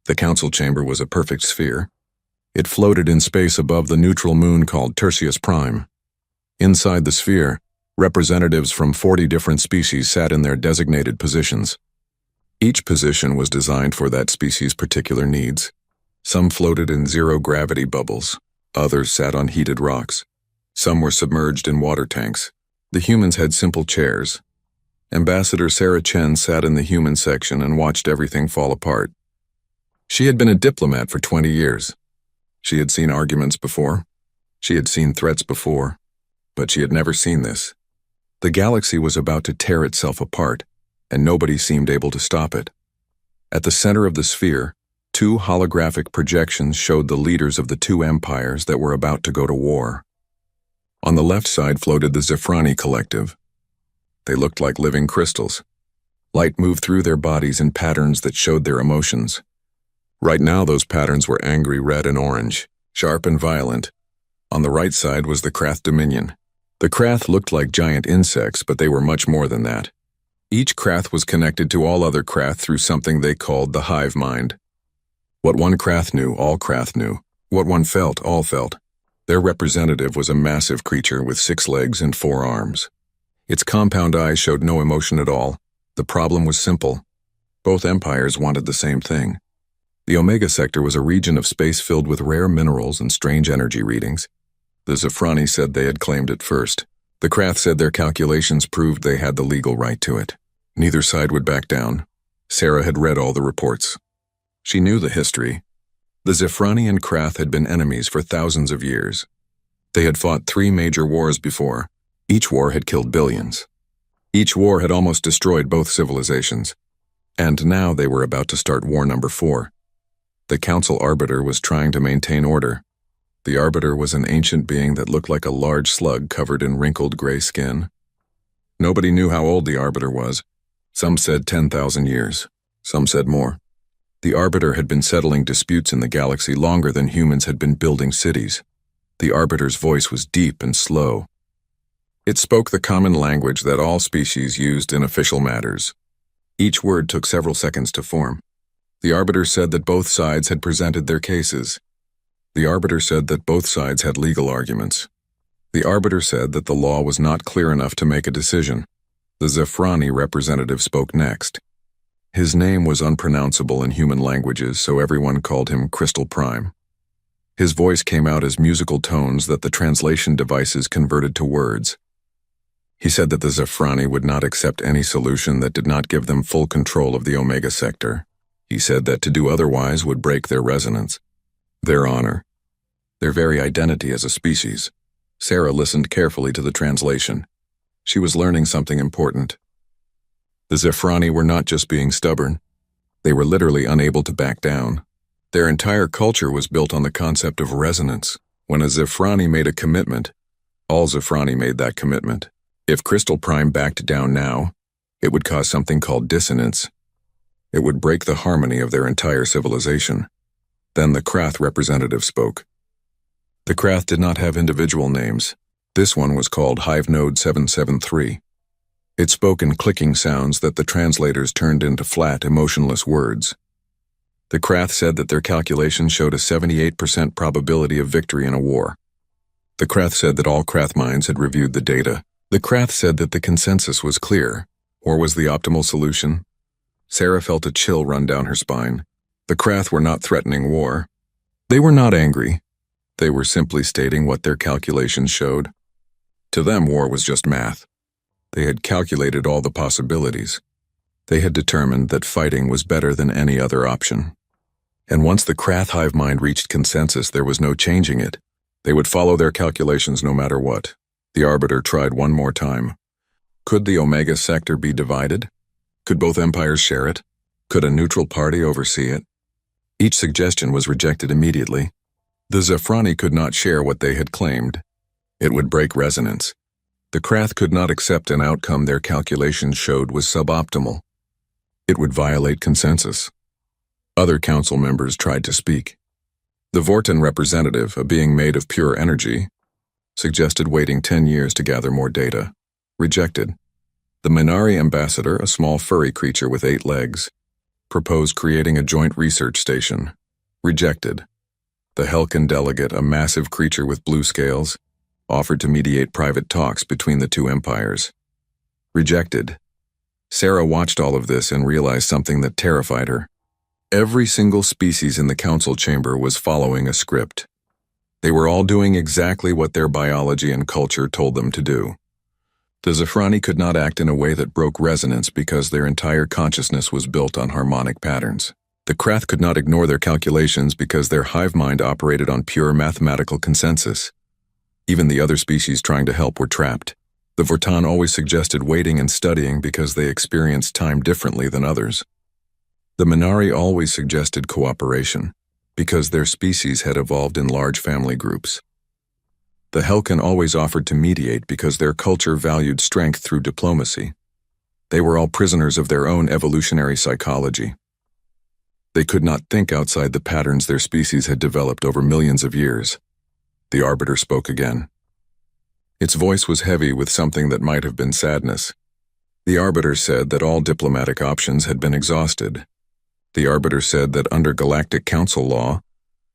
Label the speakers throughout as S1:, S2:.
S1: The council chamber was a perfect sphere. It floated in space above the neutral moon called Tertius Prime. Inside the sphere, representatives from 40 different species sat in their designated positions. Each position was designed for that species' particular needs. Some floated in zero-gravity bubbles. Others sat on heated rocks. Some were submerged in water tanks. The humans had simple chairs. Ambassador Sarah Chen sat in the human section and watched everything fall apart. She had been a diplomat for 20 years. She had seen arguments before. She had seen threats before. But she had never seen this. The galaxy was about to tear itself apart, and nobody seemed able to stop it. At the center of the sphere, 2 holographic projections showed the leaders of the 2 empires that were about to go to war. On the left side floated the Zephrani collective. They looked like living crystals. Light moved through their bodies in patterns that showed their emotions. Right now those patterns were angry red and orange, sharp and violent. On the right side was the Krath Dominion. The Krath looked like giant insects, but they were much more than that. Each Krath was connected to all other Krath through something they called the hive mind. What one Krath knew, all Krath knew. What one felt, all felt. Their representative was a massive creature with 6 legs and 4 arms. Its compound eyes showed no emotion at all. The problem was simple. Both empires wanted the same thing. The Omega Sector was a region of space filled with rare minerals and strange energy readings. The Zephrani said they had claimed it first. The Krath said their calculations proved they had the legal right to it. Neither side would back down. Sarah had read all the reports. She knew the history. The Zephrani and Krath had been enemies for thousands of years. They had fought 3 major wars before. Each war had killed billions. Each war had almost destroyed both civilizations. And now they were about to start war number 4. The Council Arbiter was trying to maintain order. The Arbiter was an ancient being that looked like a large slug covered in wrinkled gray skin. Nobody knew how old the Arbiter was. Some said 10,000 years. Some said more. The Arbiter had been settling disputes in the galaxy longer than humans had been building cities. The Arbiter's voice was deep and slow. It spoke the common language that all species used in official matters. Each word took several seconds to form. The Arbiter said that both sides had presented their cases. The Arbiter said that both sides had legal arguments. The Arbiter said that the law was not clear enough to make a decision. The Zephrani representative spoke next. His name was unpronounceable in human languages, so everyone called him Crystal Prime. His voice came out as musical tones that the translation devices converted to words. He said that the Zephrani would not accept any solution that did not give them full control of the Omega Sector. He said that to do otherwise would break their resonance, their honor, their very identity as a species. Sarah listened carefully to the translation. She was learning something important. The Zephrani were not just being stubborn. They were literally unable to back down. Their entire culture was built on the concept of resonance. When a Zephrani made a commitment, all Zephrani made that commitment. If Crystal Prime backed down now, it would cause something called dissonance. It would break the harmony of their entire civilization. Then the Krath representative spoke. The Krath did not have individual names. This one was called Hive Node 773. It spoke in clicking sounds that the translators turned into flat, emotionless words. The Krath said that their calculations showed a 78% probability of victory in a war. The Krath said that all Krath minds had reviewed the data. The Krath said that the consensus was clear, or was the optimal solution. Sarah felt a chill run down her spine. The Krath were not threatening war. They were not angry. They were simply stating what their calculations showed. To them, war was just math. They had calculated all the possibilities. They had determined that fighting was better than any other option. And once the Krath hive mind reached consensus, there was no changing it. They would follow their calculations no matter what. The Arbiter tried one more time. Could the Omega Sector be divided? Could both empires share it? Could a neutral party oversee it? Each suggestion was rejected immediately. The Zephrani could not share what they had claimed. It would break resonance. The Krath could not accept an outcome their calculations showed was suboptimal. It would violate consensus. Other council members tried to speak. The Vorten representative, a being made of pure energy, suggested waiting 10 years to gather more data. Rejected. The Minari ambassador, a small furry creature with 8 legs, Proposed creating a joint research station. Rejected. The Helkan delegate, a massive creature with blue scales, offered to mediate private talks between the two empires. Rejected. Sarah watched all of this and realized something that terrified her. Every single species in the council chamber was following a script. They were all doing exactly what their biology and culture told them to do. The Zafrani could not act in a way that broke resonance because their entire consciousness was built on harmonic patterns. The Krath could not ignore their calculations because their hive mind operated on pure mathematical consensus. Even the other species trying to help were trapped. The Vortan always suggested waiting and studying because they experienced time differently than others. The Minari always suggested cooperation because their species had evolved in large family groups. The Helkan always offered to mediate because their culture valued strength through diplomacy. They were all prisoners of their own evolutionary psychology. They could not think outside the patterns their species had developed over millions of years. The Arbiter spoke again. Its voice was heavy with something that might have been sadness. The Arbiter said that all diplomatic options had been exhausted. The Arbiter said that under Galactic Council law,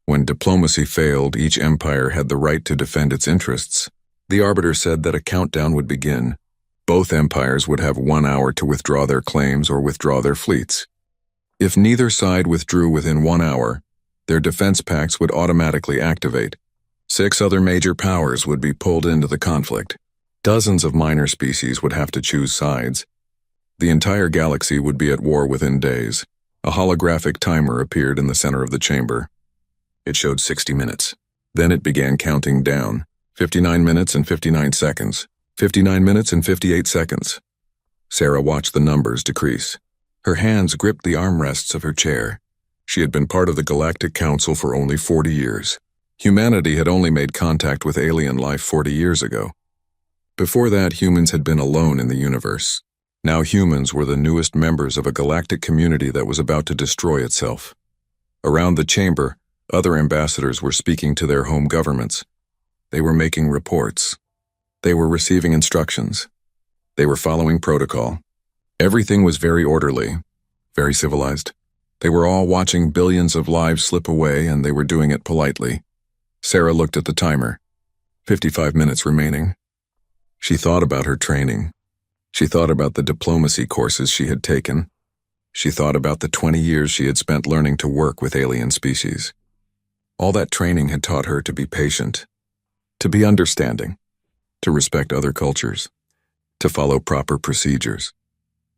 S1: when diplomacy failed, each empire had the right to defend its interests. The Arbiter said that a countdown would begin. Both empires would have 1 hour to withdraw their claims or withdraw their fleets. If neither side withdrew within 1 hour, their defense pacts would automatically activate. 6 other major powers would be pulled into the conflict. Dozens of minor species would have to choose sides. The entire galaxy would be at war within days. A holographic timer appeared in the center of the chamber. It showed 60 minutes. Then it began counting down. 59 minutes and 59 seconds. 59 minutes and 58 seconds. Sarah watched the numbers decrease. Her hands gripped the armrests of her chair. She had been part of the Galactic Council for only 40 years. Humanity had only made contact with alien life 40 years ago. Before that, humans had been alone in the universe. Now humans were the newest members of a galactic community that was about to destroy itself. Around the chamber, other ambassadors were speaking to their home governments. They were making reports. They were receiving instructions. They were following protocol. Everything was very orderly, very civilized. They were all watching billions of lives slip away, and they were doing it politely. Sarah looked at the timer. 55 minutes remaining. She thought about her training. She thought about the diplomacy courses she had taken. She thought about the 20 years she had spent learning to work with alien species. All that training had taught her to be patient, to be understanding, to respect other cultures, to follow proper procedures.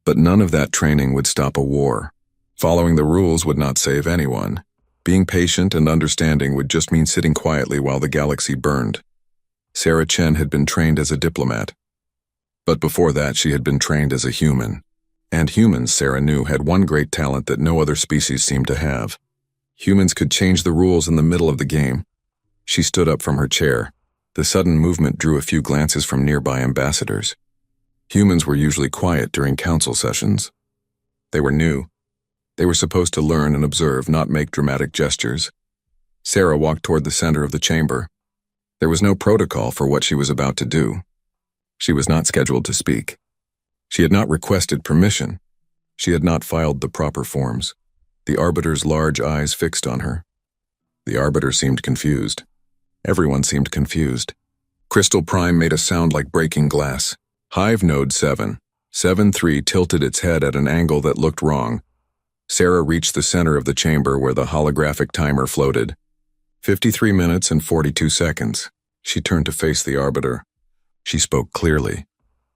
S1: But none of that training would stop a war. Following the rules would not save anyone. Being patient and understanding would just mean sitting quietly while the galaxy burned. Sarah Chen had been trained as a diplomat. But before that, she had been trained as a human. And humans, Sarah knew, had one great talent that no other species seemed to have. Humans could change the rules in the middle of the game. She stood up from her chair. The sudden movement drew a few glances from nearby ambassadors. Humans were usually quiet during council sessions. They were new. They were supposed to learn and observe, not make dramatic gestures. Sarah walked toward the center of the chamber. There was no protocol for what she was about to do. She was not scheduled to speak. She had not requested permission. She had not filed the proper forms. The Arbiter's large eyes fixed on her. The Arbiter seemed confused. Everyone seemed confused. Crystal Prime made a sound like breaking glass. Hive Node 7. 7-3 tilted its head at an angle that looked wrong. Sarah reached the center of the chamber where the holographic timer floated. 53 minutes and 42 seconds. She turned to face the Arbiter. She spoke clearly,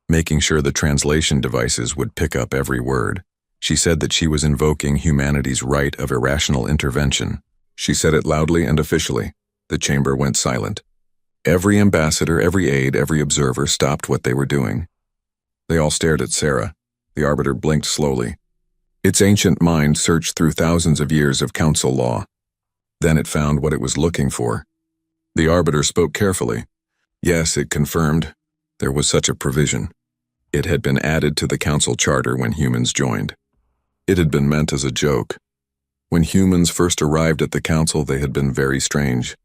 S1: making sure the translation devices would pick up every word. She said that she was invoking humanity's right of irrational intervention. She said it loudly and officially. The chamber went silent. Every ambassador, every aide, every observer stopped what they were doing. They all stared at Sarah. The Arbiter blinked slowly. Its ancient mind searched through thousands of years of council law. Then it found what it was looking for. The Arbiter spoke carefully. Yes, it confirmed. There was such a provision. It had been added to the council charter when humans joined. It had been meant as a joke. When humans first arrived at the council, they had been very strange.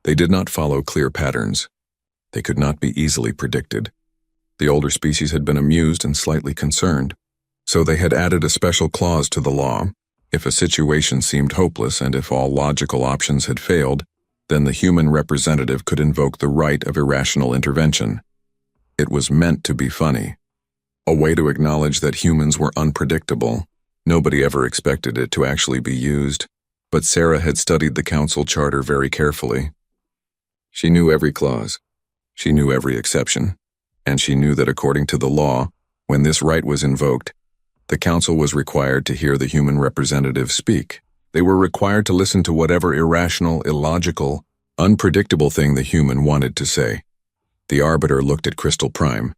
S1: They did not follow clear patterns. They could not be easily predicted. The older species had been amused and slightly concerned. So they had added a special clause to the law. If a situation seemed hopeless and if all logical options had failed, then the human representative could invoke the right of irrational intervention. It was meant to be funny. A way to acknowledge that humans were unpredictable. Nobody ever expected it to actually be used, but Sarah had studied the council charter very carefully. She knew every clause. She knew every exception. And she knew that according to the law, when this right was invoked, the council was required to hear the human representative speak. They were required to listen to whatever irrational, illogical, unpredictable thing the human wanted to say. The arbiter looked at Crystal Prime,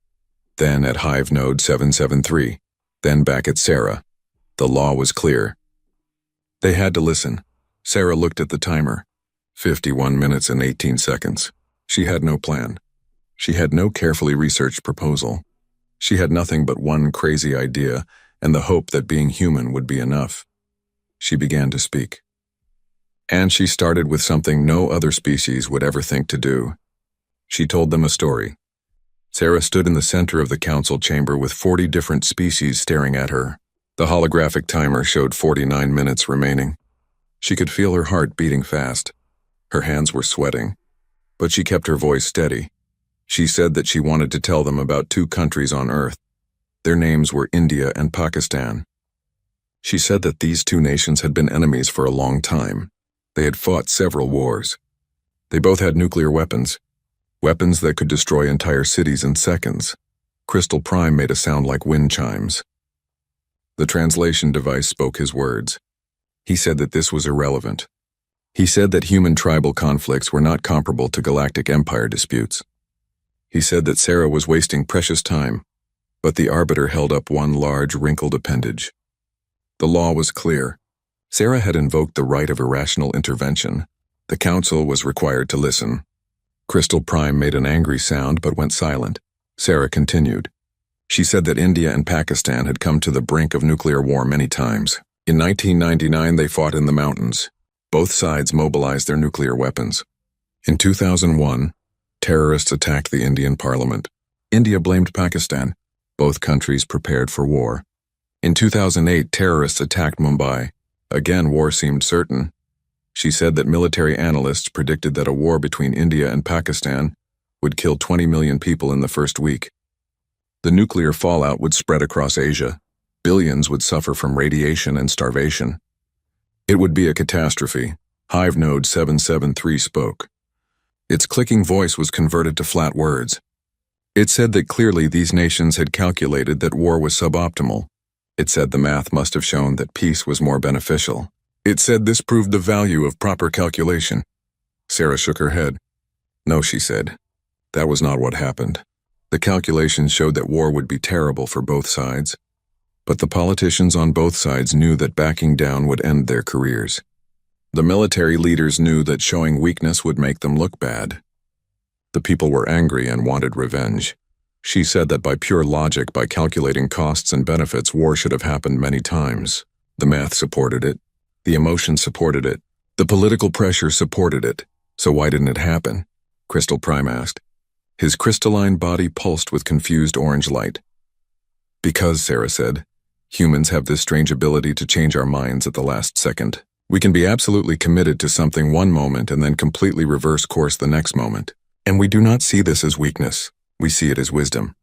S1: then at Hive Node 773, then back at Sarah. The law was clear. They had to listen. Sarah looked at the timer. 51 minutes and 18 seconds. She had no plan. She had no carefully researched proposal. She had nothing but one crazy idea and the hope that being human would be enough. She began to speak. And she started with something no other species would ever think to do. She told them a story. Sarah stood in the center of the council chamber with 40 different species staring at her. The holographic timer showed 49 minutes remaining. She could feel her heart beating fast. Her hands were sweating, but she kept her voice steady. She said that she wanted to tell them about 2 countries on Earth. Their names were India and Pakistan. She said that these 2 nations had been enemies for a long time. They had fought several wars. They both had nuclear weapons that could destroy entire cities in seconds. Crystal Prime made a sound like wind chimes. The translation device spoke his words. He said that this was irrelevant. He said that human tribal conflicts were not comparable to galactic empire disputes. He said that Sarah was wasting precious time, but the arbiter held up one large, wrinkled appendage. The law was clear. Sarah had invoked the right of irrational intervention. The council was required to listen. Crystal Prime made an angry sound but went silent. Sarah continued. She said that India and Pakistan had come to the brink of nuclear war many times. In 1999, they fought in the mountains. Both sides mobilized their nuclear weapons. In 2001, terrorists attacked the Indian parliament. India blamed Pakistan. Both countries prepared for war. In 2008, terrorists attacked Mumbai. Again, war seemed certain. She said that military analysts predicted that a war between India and Pakistan would kill 20 million people in the first week. The nuclear fallout would spread across Asia. Billions would suffer from radiation and starvation. It would be a catastrophe. Hive Node 773 spoke. Its clicking voice was converted to flat words. It said that clearly these nations had calculated that war was suboptimal. It said the math must have shown that peace was more beneficial. It said this proved the value of proper calculation. Sarah shook her head. No, she said. That was not what happened. The calculations showed that war would be terrible for both sides. But the politicians on both sides knew that backing down would end their careers. The military leaders knew that showing weakness would make them look bad. The people were angry and wanted revenge. She said that by pure logic, by calculating costs and benefits, war should have happened many times. The math supported it. The emotion supported it. The political pressure supported it. So why didn't it happen? Crystal Prime asked. His crystalline body pulsed with confused orange light. Because, Sarah said, humans have this strange ability to change our minds at the last second. We can be absolutely committed to something one moment and then completely reverse course the next moment. And we do not see this as weakness. We see it as wisdom.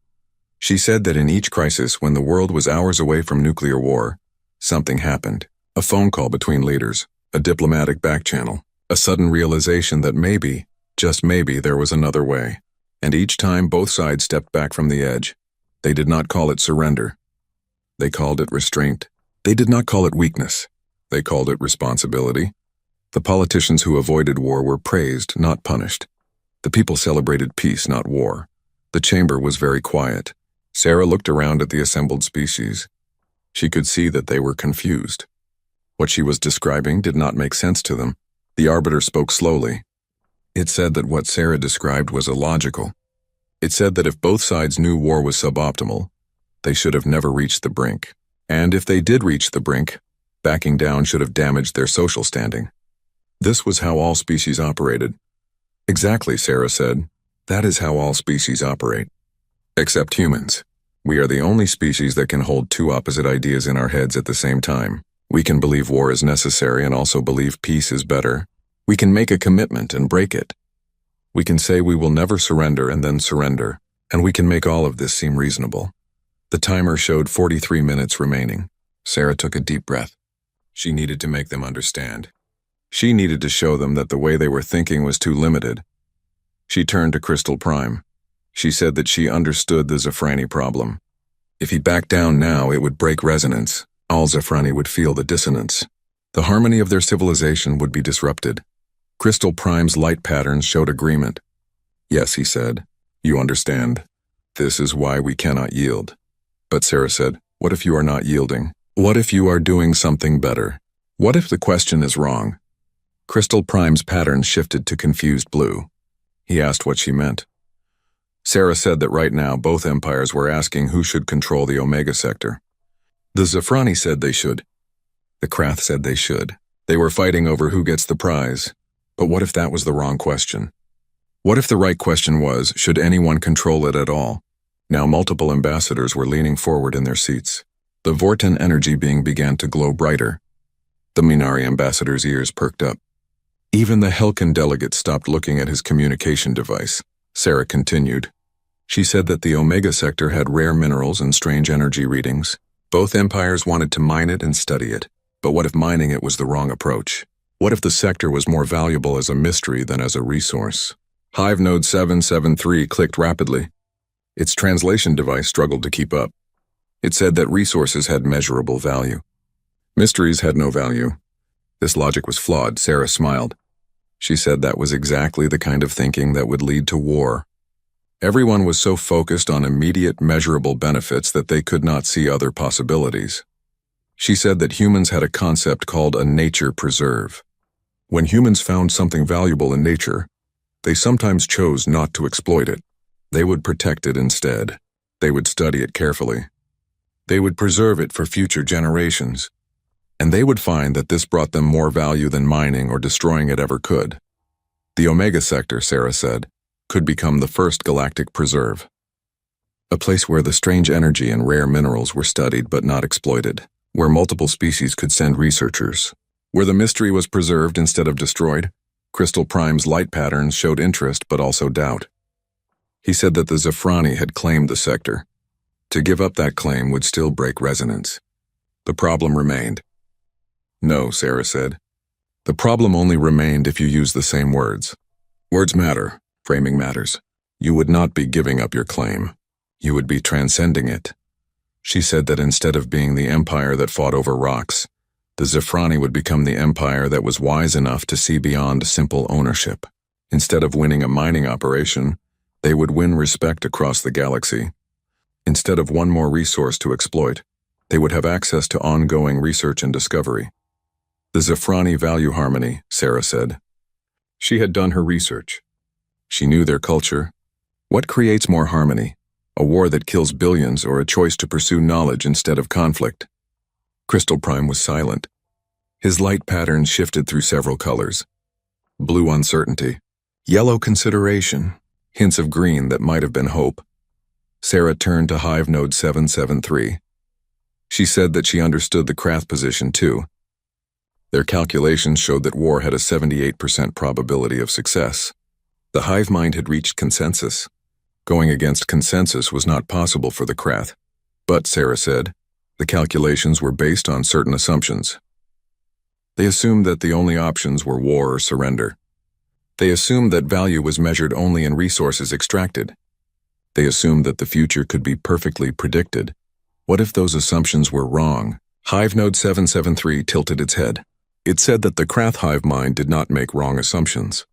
S1: She said that in each crisis, when the world was hours away from nuclear war, something happened. A phone call between leaders, a diplomatic backchannel, a sudden realization that maybe, just maybe, there was another way. And each time both sides stepped back from the edge. They did not call it surrender. They called it restraint. They did not call it weakness. They called it responsibility. The politicians who avoided war were praised, not punished. The people celebrated peace, not war. The chamber was very quiet. Sarah looked around at the assembled species. She could see that they were confused. What she was describing did not make sense to them. The arbiter spoke slowly. It said that what Sarah described was illogical. It said that if both sides knew war was suboptimal, they should have never reached the brink. And if they did reach the brink, backing down should have damaged their social standing. This was how all species operated. Exactly, Sarah said. That is how all species operate. Except humans. We are the only species that can hold 2 opposite ideas in our heads at the same time. We can believe war is necessary and also believe peace is better. We can make a commitment and break it. We can say we will never surrender and then surrender, and we can make all of this seem reasonable. The timer showed 43 minutes remaining. Sarah took a deep breath. She needed to make them understand. She needed to show them that the way they were thinking was too limited. She turned to Crystal Prime. She said that she understood the Zafrani problem. If he backed down now, it would break resonance. All Zafrani would feel the dissonance. The harmony of their civilization would be disrupted. Crystal Prime's light patterns showed agreement. Yes, he said. You understand. This is why we cannot yield. But Sarah said, what if you are not yielding? What if you are doing something better? What if the question is wrong? Crystal Prime's patterns shifted to confused blue. He asked what she meant. Sarah said that right now both empires were asking who should control the Omega sector. The Zafrani said they should. The Krath said they should. They were fighting over who gets the prize. But what if that was the wrong question? What if the right question was, should anyone control it at all? Now multiple ambassadors were leaning forward in their seats. The Vorten energy being began to glow brighter. The Minari ambassador's ears perked up. Even the Helkan delegate stopped looking at his communication device. Sarah continued. She said that the Omega sector had rare minerals and strange energy readings. Both empires wanted to mine it and study it. But what if mining it was the wrong approach? What if the sector was more valuable as a mystery than as a resource? Hive node 773 clicked rapidly. Its translation device struggled to keep up. It said that resources had measurable value. Mysteries had no value. This logic was flawed. Sarah smiled. She said that was exactly the kind of thinking that would lead to war. Everyone was so focused on immediate measurable benefits that they could not see other possibilities. She said that humans had a concept called a nature preserve. When humans found something valuable in nature, they sometimes chose not to exploit it. They would protect it instead. They would study it carefully. They would preserve it for future generations. And they would find that this brought them more value than mining or destroying it ever could. The Omega sector, Sarah said, could become the first galactic preserve. A place where the strange energy and rare minerals were studied but not exploited, where multiple species could send researchers, where the mystery was preserved instead of destroyed. Crystal Prime's light patterns showed interest but also doubt. He said that the Zafrani had claimed the sector. To give up that claim would still break resonance. The problem remained. No, Sarah said. The problem only remained if you use the same words. Words matter. Framing matters. You would not be giving up your claim. You would be transcending it. She said that instead of being the empire that fought over rocks, the Zafrani would become the empire that was wise enough to see beyond simple ownership. Instead of winning a mining operation, they would win respect across the galaxy. Instead of one more resource to exploit, they would have access to ongoing research and discovery. The Zafrani value harmony, Sarah said. She had done her research. She knew their culture. What creates more harmony? A war that kills billions or a choice to pursue knowledge instead of conflict? Crystal Prime was silent. His light patterns shifted through several colors. Blue uncertainty, yellow consideration, hints of green that might have been hope. Sarah turned to Hive node 773. She said that she understood the Krath position too. Their calculations showed that war had a 78% probability of success. The hive mind had reached consensus. Going against consensus was not possible for the Krath. But, Sarah said, the calculations were based on certain assumptions. They assumed that the only options were war or surrender. They assumed that value was measured only in resources extracted. They assumed that the future could be perfectly predicted. What if those assumptions were wrong? Hive node 773 tilted its head. It said that the Krath hive mind did not make wrong assumptions.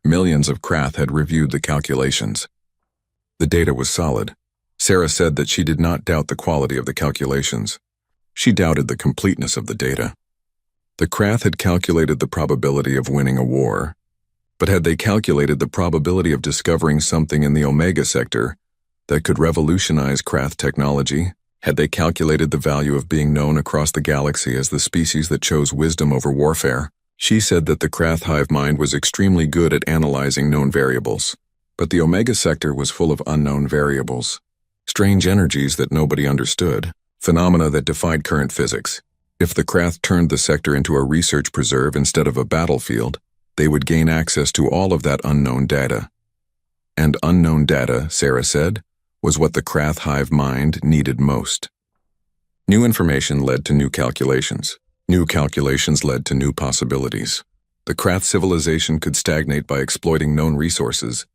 S1: Millions of Krath had reviewed the calculations. The data was solid. Sarah said that she did not doubt the quality of the calculations. She doubted the completeness of the data. The Krath had calculated the probability of winning a war. But had they calculated the probability of discovering something in the Omega sector that could revolutionize Krath technology? Had they calculated the value of being known across the galaxy as the species that chose wisdom over warfare? She said that the Krath hive mind was extremely good at analyzing known variables. But the Omega sector was full of unknown variables. Strange energies that nobody understood. Phenomena that defied current physics. If the Krath turned the sector into a research preserve instead of a battlefield, they would gain access to all of that unknown data. And unknown data, Sarah said, was what the Krath hive mind needed most. New information led to new calculations. New calculations led to new possibilities. The Krath civilization could stagnate by exploiting known resources,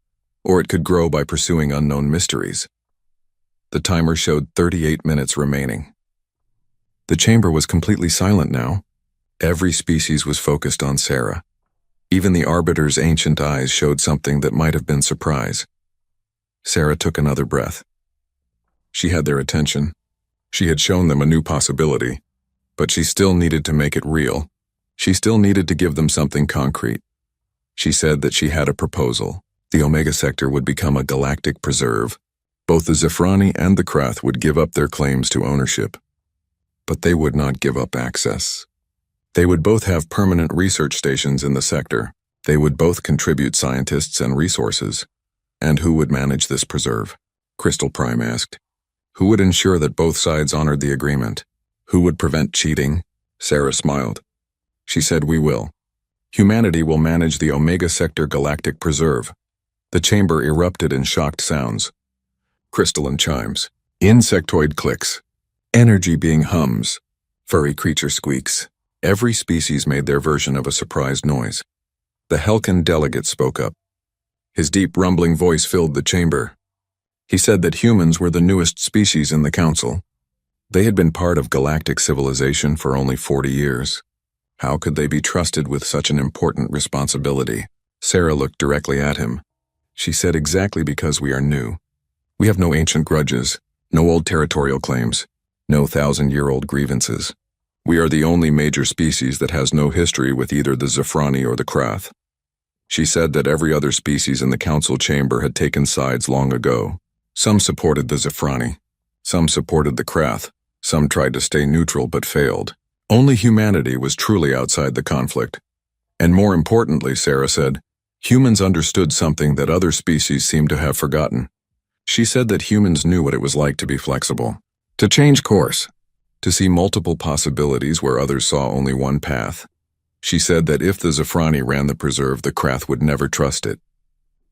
S1: or it could grow by pursuing unknown mysteries. The timer showed 38 minutes remaining. The chamber was completely silent now. Every species was focused on Sarah. Even the Arbiter's ancient eyes showed something that might have been surprise. Sarah took another breath. She had their attention. She had shown them a new possibility, but she still needed to make it real. She still needed to give them something concrete. She said that she had a proposal. The Omega Sector would become a galactic preserve. Both the Zephrani and the Krath would give up their claims to ownership. But they would not give up access. They would both have permanent research stations in the sector. They would both contribute scientists and resources. And who would manage this preserve? Crystal Prime asked. Who would ensure that both sides honored the agreement? Who would prevent cheating? Sarah smiled. She said, we will. Humanity will manage the Omega Sector Galactic Preserve. The chamber erupted in shocked sounds. Crystalline chimes. Insectoid clicks. Energy being hums. Furry creature squeaks. Every species made their version of a surprised noise. The Helkan delegate spoke up. His deep rumbling voice filled the chamber. He said that humans were the newest species in the council. They had been part of galactic civilization for only 40 years. How could they be trusted with such an important responsibility? Sarah looked directly at him. She said, exactly because we are new. We have no ancient grudges, no old territorial claims, no 1,000-year-old grievances. We are the only major species that has no history with either the Zephrani or the Krath. She said that every other species in the council chamber had taken sides long ago. Some supported the Zephrani. Some supported the Krath. Some tried to stay neutral but failed. Only humanity was truly outside the conflict. And more importantly, Sarah said, humans understood something that other species seemed to have forgotten. She said that humans knew what it was like to be flexible, to change course, to see multiple possibilities where others saw only one path. She said that if the Zephrani ran the preserve, the Krath would never trust it.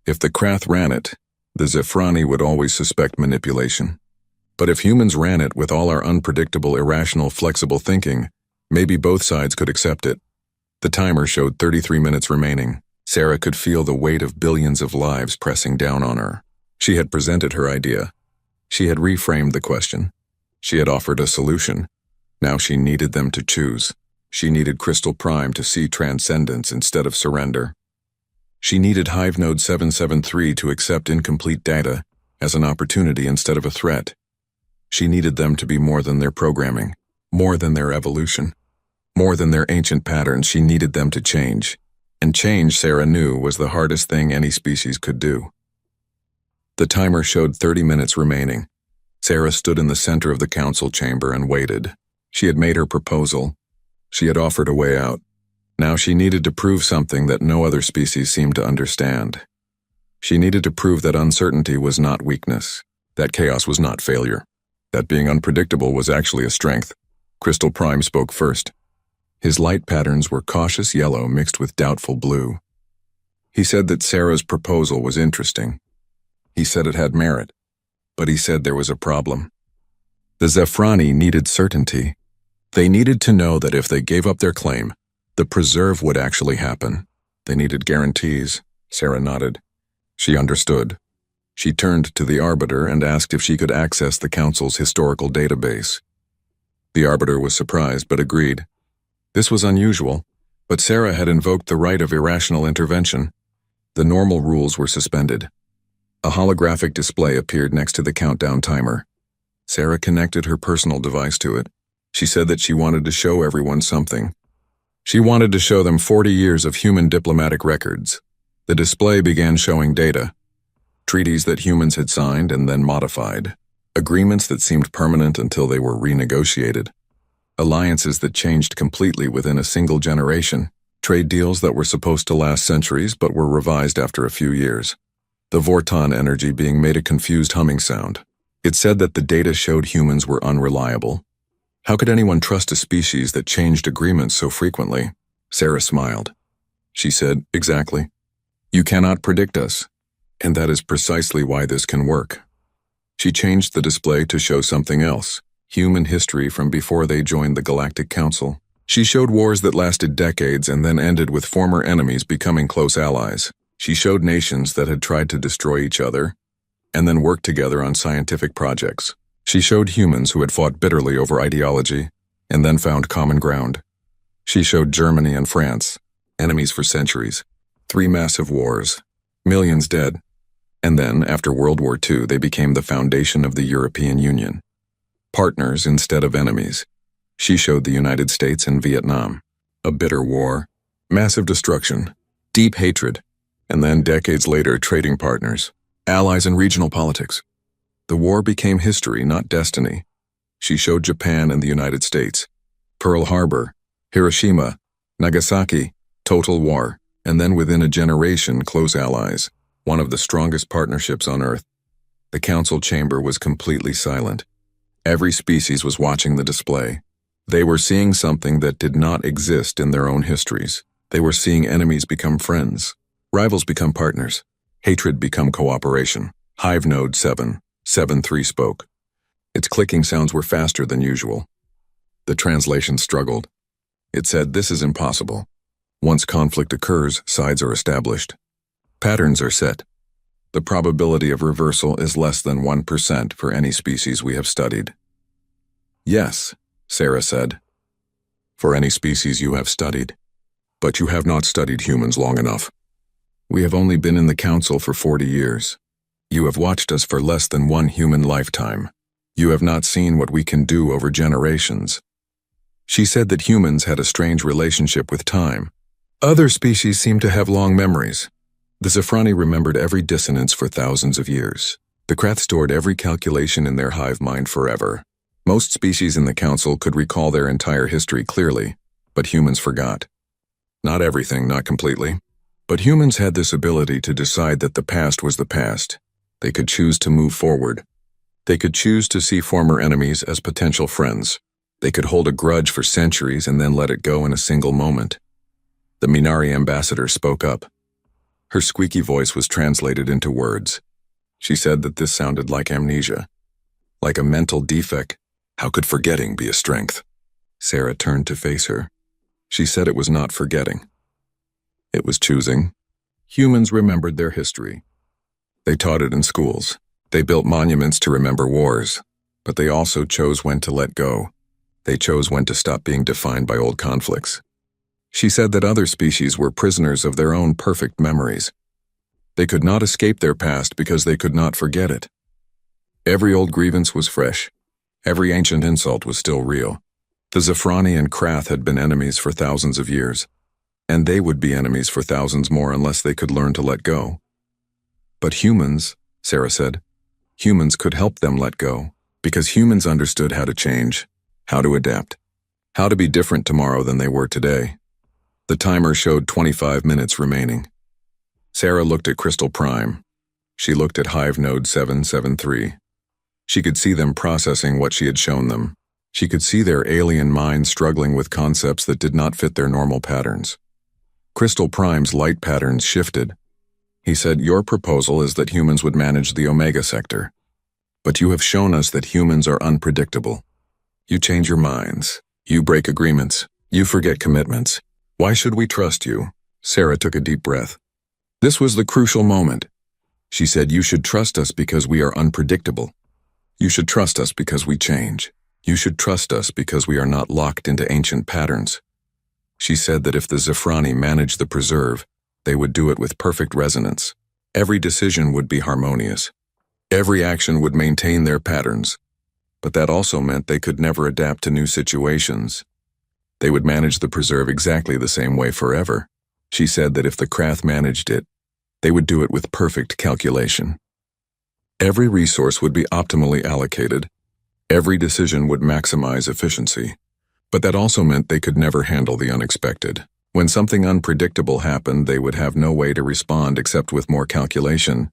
S1: If the Krath ran it, the Zephrani would always suspect manipulation. But if humans ran it with all our unpredictable, irrational, flexible thinking, maybe both sides could accept it. The timer showed 33 minutes remaining. Sarah could feel the weight of billions of lives pressing down on her. She had presented her idea. She had reframed the question. She had offered a solution. Now she needed them to choose. She needed Crystal Prime to see transcendence instead of surrender. She needed Hive Node 773 to accept incomplete data as an opportunity instead of a threat. She needed them to be more than their programming, more than their evolution, more than their ancient patterns. She needed them to change. And change, Sarah knew, was the hardest thing any species could do. The timer showed 30 minutes remaining. Sarah stood in the center of the council chamber and waited. She had made her proposal. She had offered a way out. Now she needed to prove something that no other species seemed to understand. She needed to prove that uncertainty was not weakness, that chaos was not failure, that being unpredictable was actually a strength. Crystal Prime spoke first. His light patterns were cautious yellow mixed with doubtful blue. He said that Sarah's proposal was interesting. He said it had merit, but he said there was a problem. The Zephrani needed certainty. They needed to know that if they gave up their claim, the preserve would actually happen. They needed guarantees. Sarah nodded. She understood. She turned to the Arbiter and asked if she could access the Council's historical database. The Arbiter was surprised but agreed. This was unusual, but Sarah had invoked the right of irrational intervention. The normal rules were suspended. A holographic display appeared next to the countdown timer. Sarah connected her personal device to it. She said that she wanted to show everyone something. She wanted to show them 40 years of human diplomatic records. The display began showing data. Treaties that humans had signed and then modified. Agreements that seemed permanent until they were renegotiated. Alliances that changed completely within a single generation. Trade deals that were supposed to last centuries but were revised after a few years. The Vorton energy being made a confused humming sound. It said that the data showed humans were unreliable. How could anyone trust a species that changed agreements so frequently? Sarah smiled. She said, exactly. You cannot predict us. And that is precisely why this can work. She changed the display to show something else, human history from before they joined the Galactic Council. She showed wars that lasted decades and then ended with former enemies becoming close allies. She showed nations that had tried to destroy each other and then worked together on scientific projects. She showed humans who had fought bitterly over ideology and then found common ground. She showed Germany and France, enemies for centuries, 3 massive wars, millions dead, and then, after World War II, they became the foundation of the European Union. Partners instead of enemies. She showed the United States and Vietnam. A bitter war, massive destruction, deep hatred, and then decades later trading partners, allies in regional politics. The war became history, not destiny. She showed Japan and the United States. Pearl Harbor, Hiroshima, Nagasaki, total war, and then within a generation close allies, one of the strongest partnerships on Earth. The council chamber was completely silent. Every species was watching the display. They were seeing something that did not exist in their own histories. They were seeing enemies become friends, rivals become partners, hatred become cooperation. Hive Node 773 spoke. Its clicking sounds were faster than usual. The translation struggled. It said, "This is impossible. Once conflict occurs, sides are established. Patterns are set. The probability of reversal is less than 1% for any species we have studied." "Yes," Sarah said. "For any species you have studied. But you have not studied humans long enough. We have only been in the council for 40 years. You have watched us for less than 1 human lifetime. You have not seen what we can do over generations." She said that humans had a strange relationship with time. Other species seem to have long memories. The Zafrani remembered every dissonance for thousands of years. The Krath stored every calculation in their hive mind forever. Most species in the council could recall their entire history clearly, but humans forgot. Not everything, not completely. But humans had this ability to decide that the past was the past. They could choose to move forward. They could choose to see former enemies as potential friends. They could hold a grudge for centuries and then let it go in a single moment. The Minari ambassador spoke up. Her squeaky voice was translated into words. She said that this sounded like amnesia, like a mental defect. How could forgetting be a strength? Sarah turned to face her. She said it was not forgetting. It was choosing. Humans remembered their history. They taught it in schools. They built monuments to remember wars, but they also chose when to let go. They chose when to stop being defined by old conflicts. She said that other species were prisoners of their own perfect memories. They could not escape their past because they could not forget it. Every old grievance was fresh. Every ancient insult was still real. The Zafrani and Krath had been enemies for thousands of years, and they would be enemies for thousands more unless they could learn to let go. But humans, Sarah said, humans could help them let go, because humans understood how to change, how to adapt, how to be different tomorrow than they were today. The timer showed 25 minutes remaining. Sarah looked at Crystal Prime. She looked at Hive Node 773. She could see them processing what she had shown them. She could see their alien minds struggling with concepts that did not fit their normal patterns. Crystal Prime's light patterns shifted. He said, "Your proposal is that humans would manage the Omega sector. But you have shown us that humans are unpredictable. You change your minds. You break agreements. You forget commitments. Why should we trust you?" Sarah took a deep breath. This was the crucial moment. She said, "You should trust us because we are unpredictable. You should trust us because we change. You should trust us because we are not locked into ancient patterns." She said that if the Zafrani managed the preserve, they would do it with perfect resonance. Every decision would be harmonious. Every action would maintain their patterns. But that also meant they could never adapt to new situations. They would manage the preserve exactly the same way forever. She said that if the Krath managed it, they would do it with perfect calculation. Every resource would be optimally allocated. Every decision would maximize efficiency. But that also meant they could never handle the unexpected. When something unpredictable happened, they would have no way to respond except with more calculation.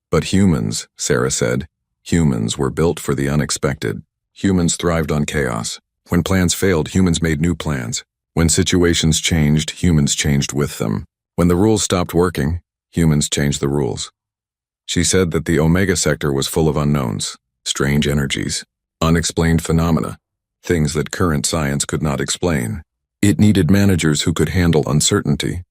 S1: But humans, Sarah said, humans were built for the unexpected. Humans thrived on chaos. When plans failed, humans made new plans. When situations changed, humans changed with them. When the rules stopped working, humans changed the rules. She said that the Omega sector was full of unknowns, strange energies, unexplained phenomena, things that current science could not explain. It needed managers who could handle uncertainty,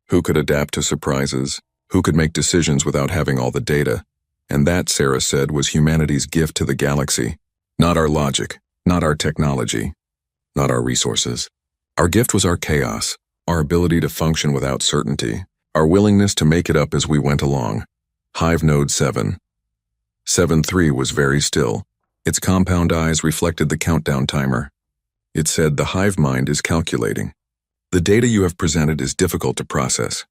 S1: who could adapt to surprises, who could make decisions without having all the data. And that, Sarah said, was humanity's gift to the galaxy. Not our logic, not our technology, not our resources. Our gift was our chaos, our ability to function without certainty, our willingness to make it up as we went along. Hive Node 7. 7-3 was very still. Its compound eyes reflected the countdown timer. It said, "The hive mind is calculating. The data you have presented is difficult to process."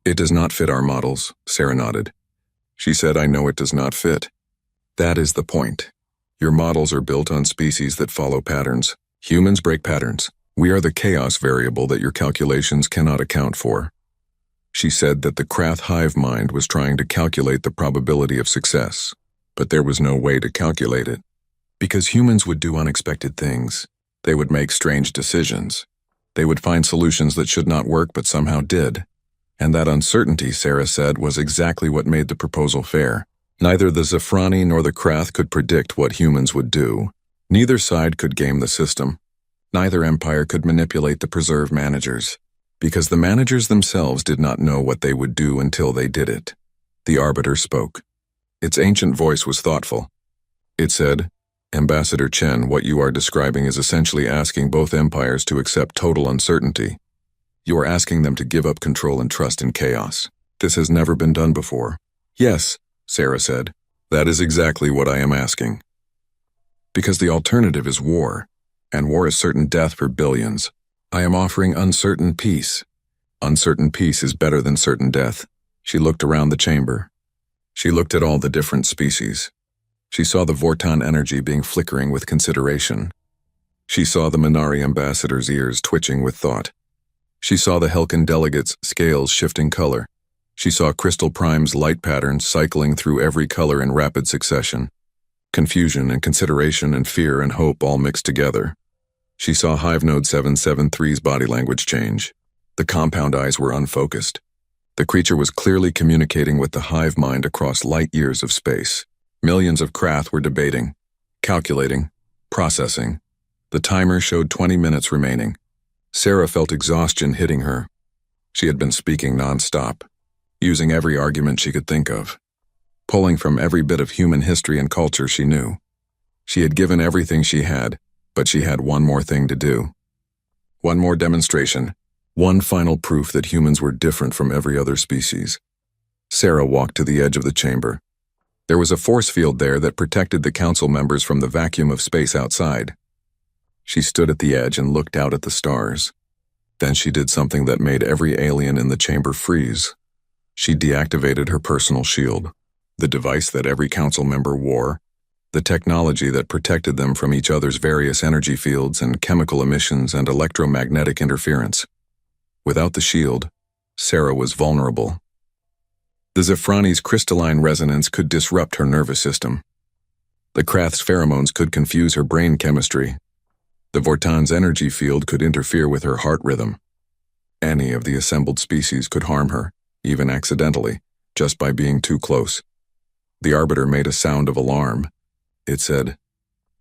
S1: "It does not fit our models," Sarah nodded. She said, "I know it does not fit. That is the point. Your models are built on species that follow patterns. Humans break patterns. We are the chaos variable that your calculations cannot account for." She said that the Krath hive mind was trying to calculate the probability of success, but there was no way to calculate it. Because humans would do unexpected things. They would make strange decisions. They would find solutions that should not work but somehow did. And that uncertainty, Sarah said, was exactly what made the proposal fair. Neither the Zafrani nor the Krath could predict what humans would do. Neither side could game the system. Neither empire could manipulate the preserve managers, because the managers themselves did not know what they would do until they did it. The arbiter spoke. Its ancient voice was thoughtful. It said, "Ambassador Chen, what you are describing is essentially asking both empires to accept total uncertainty. You are asking them to give up control and trust in chaos. This has never been done before." "Yes," Sarah said, "that is exactly what I am asking. Because the alternative is war, and war is certain death for billions. I am offering uncertain peace. Uncertain peace is better than certain death." She looked around the chamber. She looked at all the different species. She saw the Vortan energy being flickering with consideration. She saw the Minari ambassador's ears twitching with thought. She saw the Helkan delegates' scales shifting color. She saw Crystal Prime's light patterns cycling through every color in rapid succession. Confusion and consideration and fear and hope all mixed together. She saw Hive Node 773's body language change. The compound eyes were unfocused. The creature was clearly communicating with the hive mind across light years of space. Millions of Krath were debating, calculating, processing. The timer showed 20 minutes remaining. Sarah felt exhaustion hitting her. She had been speaking non-stop, using every argument she could think of, pulling from every bit of human history and culture she knew. She had given everything she had, but she had one more thing to do. One more demonstration, one final proof that humans were different from every other species. Sarah walked to the edge of the chamber. There was a force field there that protected the council members from the vacuum of space outside. She stood at the edge and looked out at the stars. Then she did something that made every alien in the chamber freeze. She deactivated her personal shield, the device that every council member wore, the technology that protected them from each other's various energy fields and chemical emissions and electromagnetic interference. Without the shield, Sarah was vulnerable. The Zafrani's crystalline resonance could disrupt her nervous system. The Krath's pheromones could confuse her brain chemistry. The Vortan's energy field could interfere with her heart rhythm. Any of the assembled species could harm her, even accidentally, just by being too close. The arbiter made a sound of alarm. It said,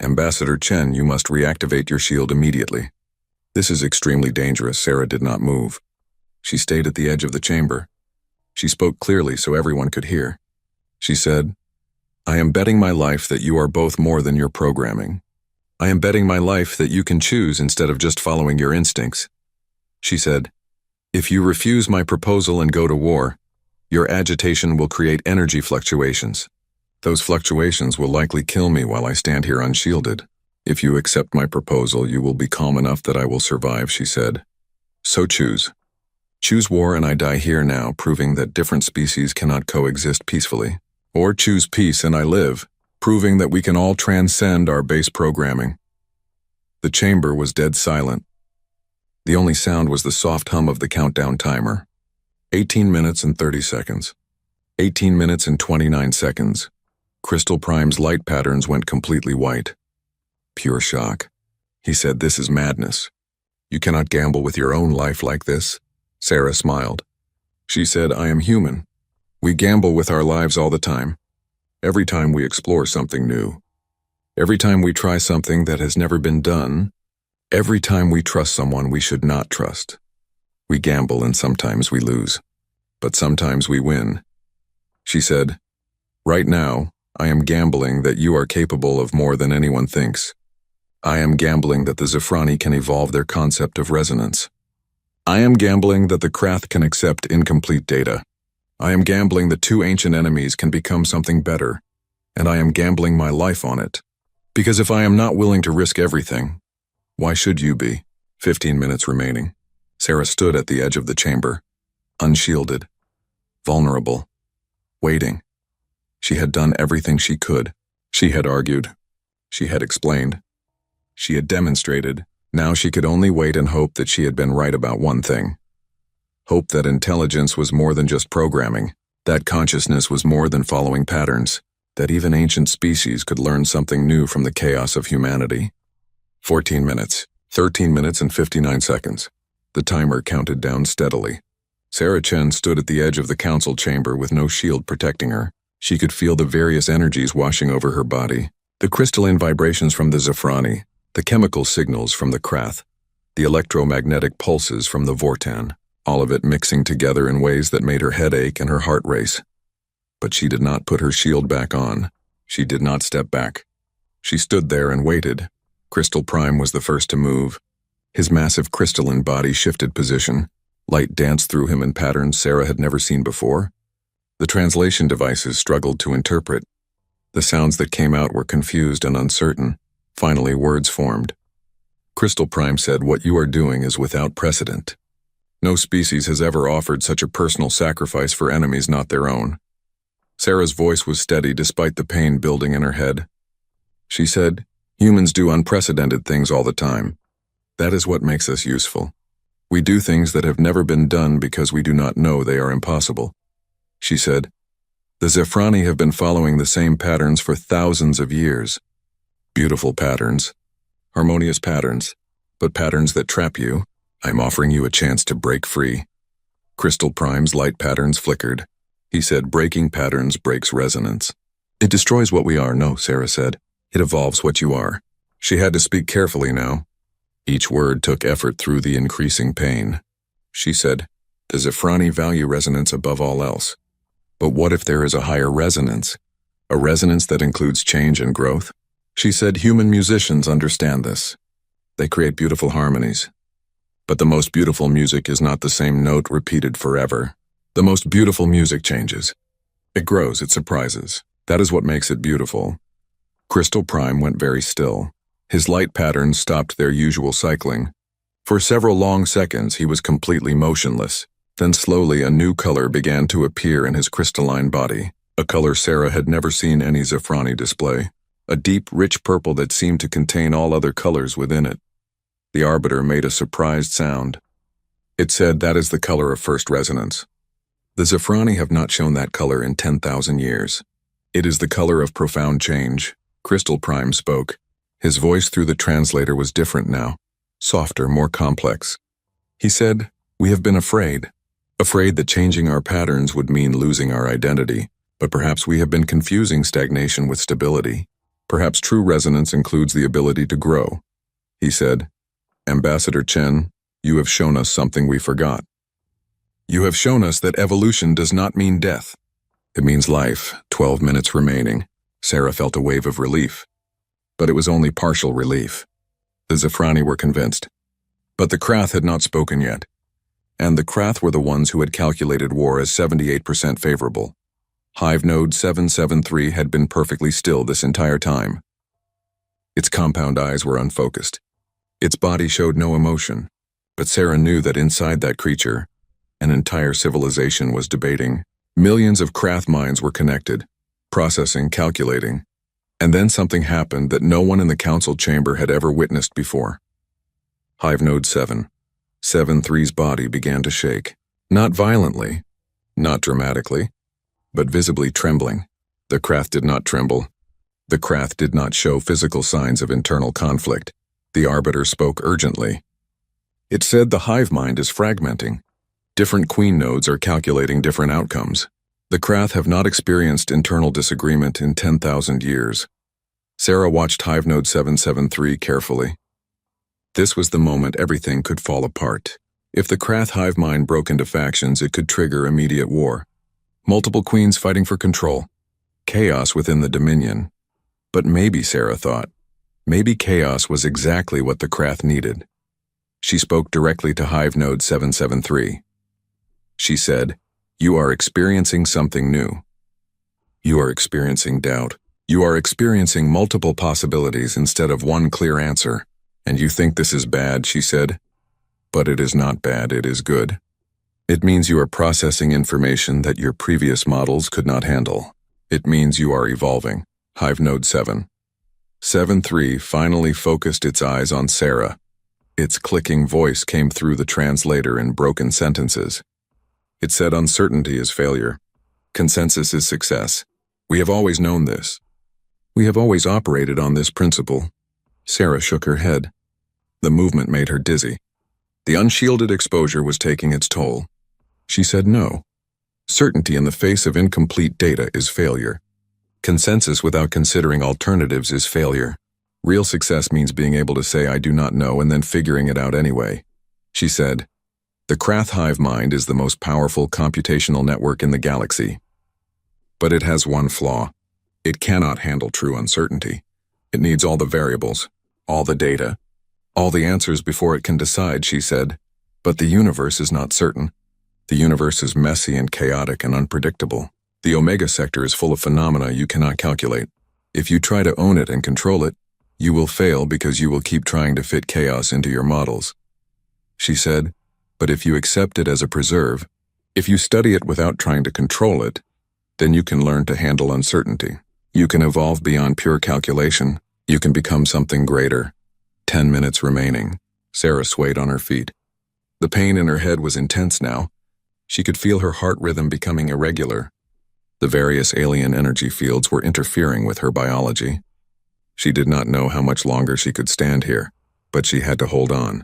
S1: "Ambassador Chen, you must reactivate your shield immediately." "This is extremely dangerous." Sarah did not move. She stayed at the edge of the chamber. She spoke clearly so everyone could hear. She said, "I am betting my life that you are both more than your programming. I am betting my life that you can choose instead of just following your instincts." She said, "If you refuse my proposal and go to war, your agitation will create energy fluctuations. Those fluctuations will likely kill me while I stand here unshielded. If you accept my proposal, you will be calm enough that I will survive," she said. "So choose. Choose war and I die here now, proving that different species cannot coexist peacefully. Or choose peace and I live, proving that we can all transcend our base programming." The chamber was dead silent. The only sound was the soft hum of the countdown timer. 18 minutes and 30 seconds. 18 minutes and 29 seconds. Crystal Prime's light patterns went completely white. Pure shock. He said, "This is madness. You cannot gamble with your own life like this." Sarah smiled. She said, "I am human. We gamble with our lives all the time. Every time we explore something new. Every time we try something that has never been done. Every time we trust someone we should not trust. We gamble and sometimes we lose. But sometimes we win." She said, "Right now, I am gambling that you are capable of more than anyone thinks. I am gambling that the Zafrani can evolve their concept of resonance. I am gambling that the Krath can accept incomplete data. I am gambling that two ancient enemies can become something better, and I am gambling my life on it. Because if I am not willing to risk everything, why should you be?" 15 minutes remaining. Sarah stood at the edge of the chamber, unshielded, vulnerable, waiting. She had done everything she could. She had argued. She had explained. She had demonstrated. Now she could only wait and hope that she had been right about one thing. Hope that intelligence was more than just programming, that consciousness was more than following patterns, that even ancient species could learn something new from the chaos of humanity. 14 minutes, 13 minutes and 59 seconds. The timer counted down steadily. Sarah Chen stood at the edge of the council chamber with no shield protecting her. She could feel the various energies washing over her body, the crystalline vibrations from the Zafrani, the chemical signals from the Krath, the electromagnetic pulses from the Vortan, all of it mixing together in ways that made her head ache and her heart race. But she did not put her shield back on. She did not step back. She stood there and waited. Crystal Prime was the first to move. His massive crystalline body shifted position. Light danced through him in patterns Sarah had never seen before. The translation devices struggled to interpret. The sounds that came out were confused and uncertain. Finally, words formed. Crystal Prime said, "What you are doing is without precedent. No species has ever offered such a personal sacrifice for enemies not their own." Sarah's voice was steady despite the pain building in her head. She said, "Humans do unprecedented things all the time. That is what makes us useful. We do things that have never been done because we do not know they are impossible." She said, "The Zafrani have been following the same patterns for thousands of years. Beautiful patterns, harmonious patterns, but patterns that trap you. I'm offering you a chance to break free." Crystal Prime's light patterns flickered. He said, "Breaking patterns breaks resonance." "It destroys what we are." "No," Sarah said. "It evolves what you are." She had to speak carefully now. Each word took effort through the increasing pain. She said, "The Zafrani value resonance above all else. But what if there is a higher resonance? A resonance that includes change and growth?" She said, "Human musicians understand this. They create beautiful harmonies. But the most beautiful music is not the same note repeated forever. The most beautiful music changes. It grows, it surprises. That is what makes it beautiful." Crystal Prime went very still. His light patterns stopped their usual cycling. For several long seconds he was completely motionless. Then slowly a new color began to appear in his crystalline body, a color Sarah had never seen any Zafrani display. A deep, rich purple that seemed to contain all other colors within it. The Arbiter made a surprised sound. It said, "That is the color of first resonance. The Zafrani have not shown that color in 10,000 years. It is the color of profound change." Crystal Prime spoke. His voice through the translator was different now, softer, more complex. He said, "We have been afraid that changing our patterns would mean losing our identity, but perhaps we have been confusing stagnation with stability. Perhaps true resonance includes the ability to grow." He said, "Ambassador Chen, you have shown us something we forgot. You have shown us that evolution does not mean death. It means life." 12 minutes remaining. Sarah felt a wave of relief. But it was only partial relief. The Zafrani were convinced. But the Krath had not spoken yet. And the Krath were the ones who had calculated war as 78% favorable. Hive node 773 had been perfectly still this entire time. Its compound eyes were unfocused. Its body showed no emotion. But Sarah knew that inside that creature, an entire civilization was debating. Millions of Krath minds were connected, processing, calculating. And then something happened that no one in the council chamber had ever witnessed before. Hive node 773's body began to shake. Not violently, not dramatically, but visibly trembling. The Krath did not tremble. The Krath did not show physical signs of internal conflict. The arbiter spoke urgently. It said the hive mind is fragmenting. Different queen nodes are calculating different outcomes. The Krath have not experienced internal disagreement in 10,000 years. Sarah watched Hive Node 773 carefully. This was the moment everything could fall apart. If the Krath hive mind broke into factions, it could trigger immediate war. Multiple queens fighting for control. Chaos within the Dominion. But maybe, Sarah thought, maybe chaos was exactly what the Krath needed. She spoke directly to Hive Node 773. She said, "You are experiencing something new. You are experiencing doubt. You are experiencing multiple possibilities instead of one clear answer. And you think this is bad," she said. "But it is not bad, it is good. It means you are processing information that your previous models could not handle. It means you are evolving." Hive Node 773 finally focused its eyes on Sarah. Its clicking voice came through the translator in broken sentences. It said uncertainty is failure. Consensus is success. We have always known this. We have always operated on this principle. Sarah shook her head. The movement made her dizzy. The unshielded exposure was taking its toll. She said no. Certainty in the face of incomplete data is failure. Consensus without considering alternatives is failure. Real success means being able to say I do not know and then figuring it out anyway. She said, "The Krath hive mind is the most powerful computational network in the galaxy. But it has one flaw. It cannot handle true uncertainty. It needs all the variables, all the data, all the answers before it can decide," she said. "But the universe is not certain. The universe is messy and chaotic and unpredictable. The Omega sector is full of phenomena you cannot calculate. If you try to own it and control it, you will fail because you will keep trying to fit chaos into your models." She said, "But if you accept it as a preserve, if you study it without trying to control it, then you can learn to handle uncertainty. You can evolve beyond pure calculation. You can become something greater." 10 minutes remaining. Sarah swayed on her feet. The pain in her head was intense now. She could feel her heart rhythm becoming irregular. The various alien energy fields were interfering with her biology. She did not know how much longer she could stand here, but she had to hold on.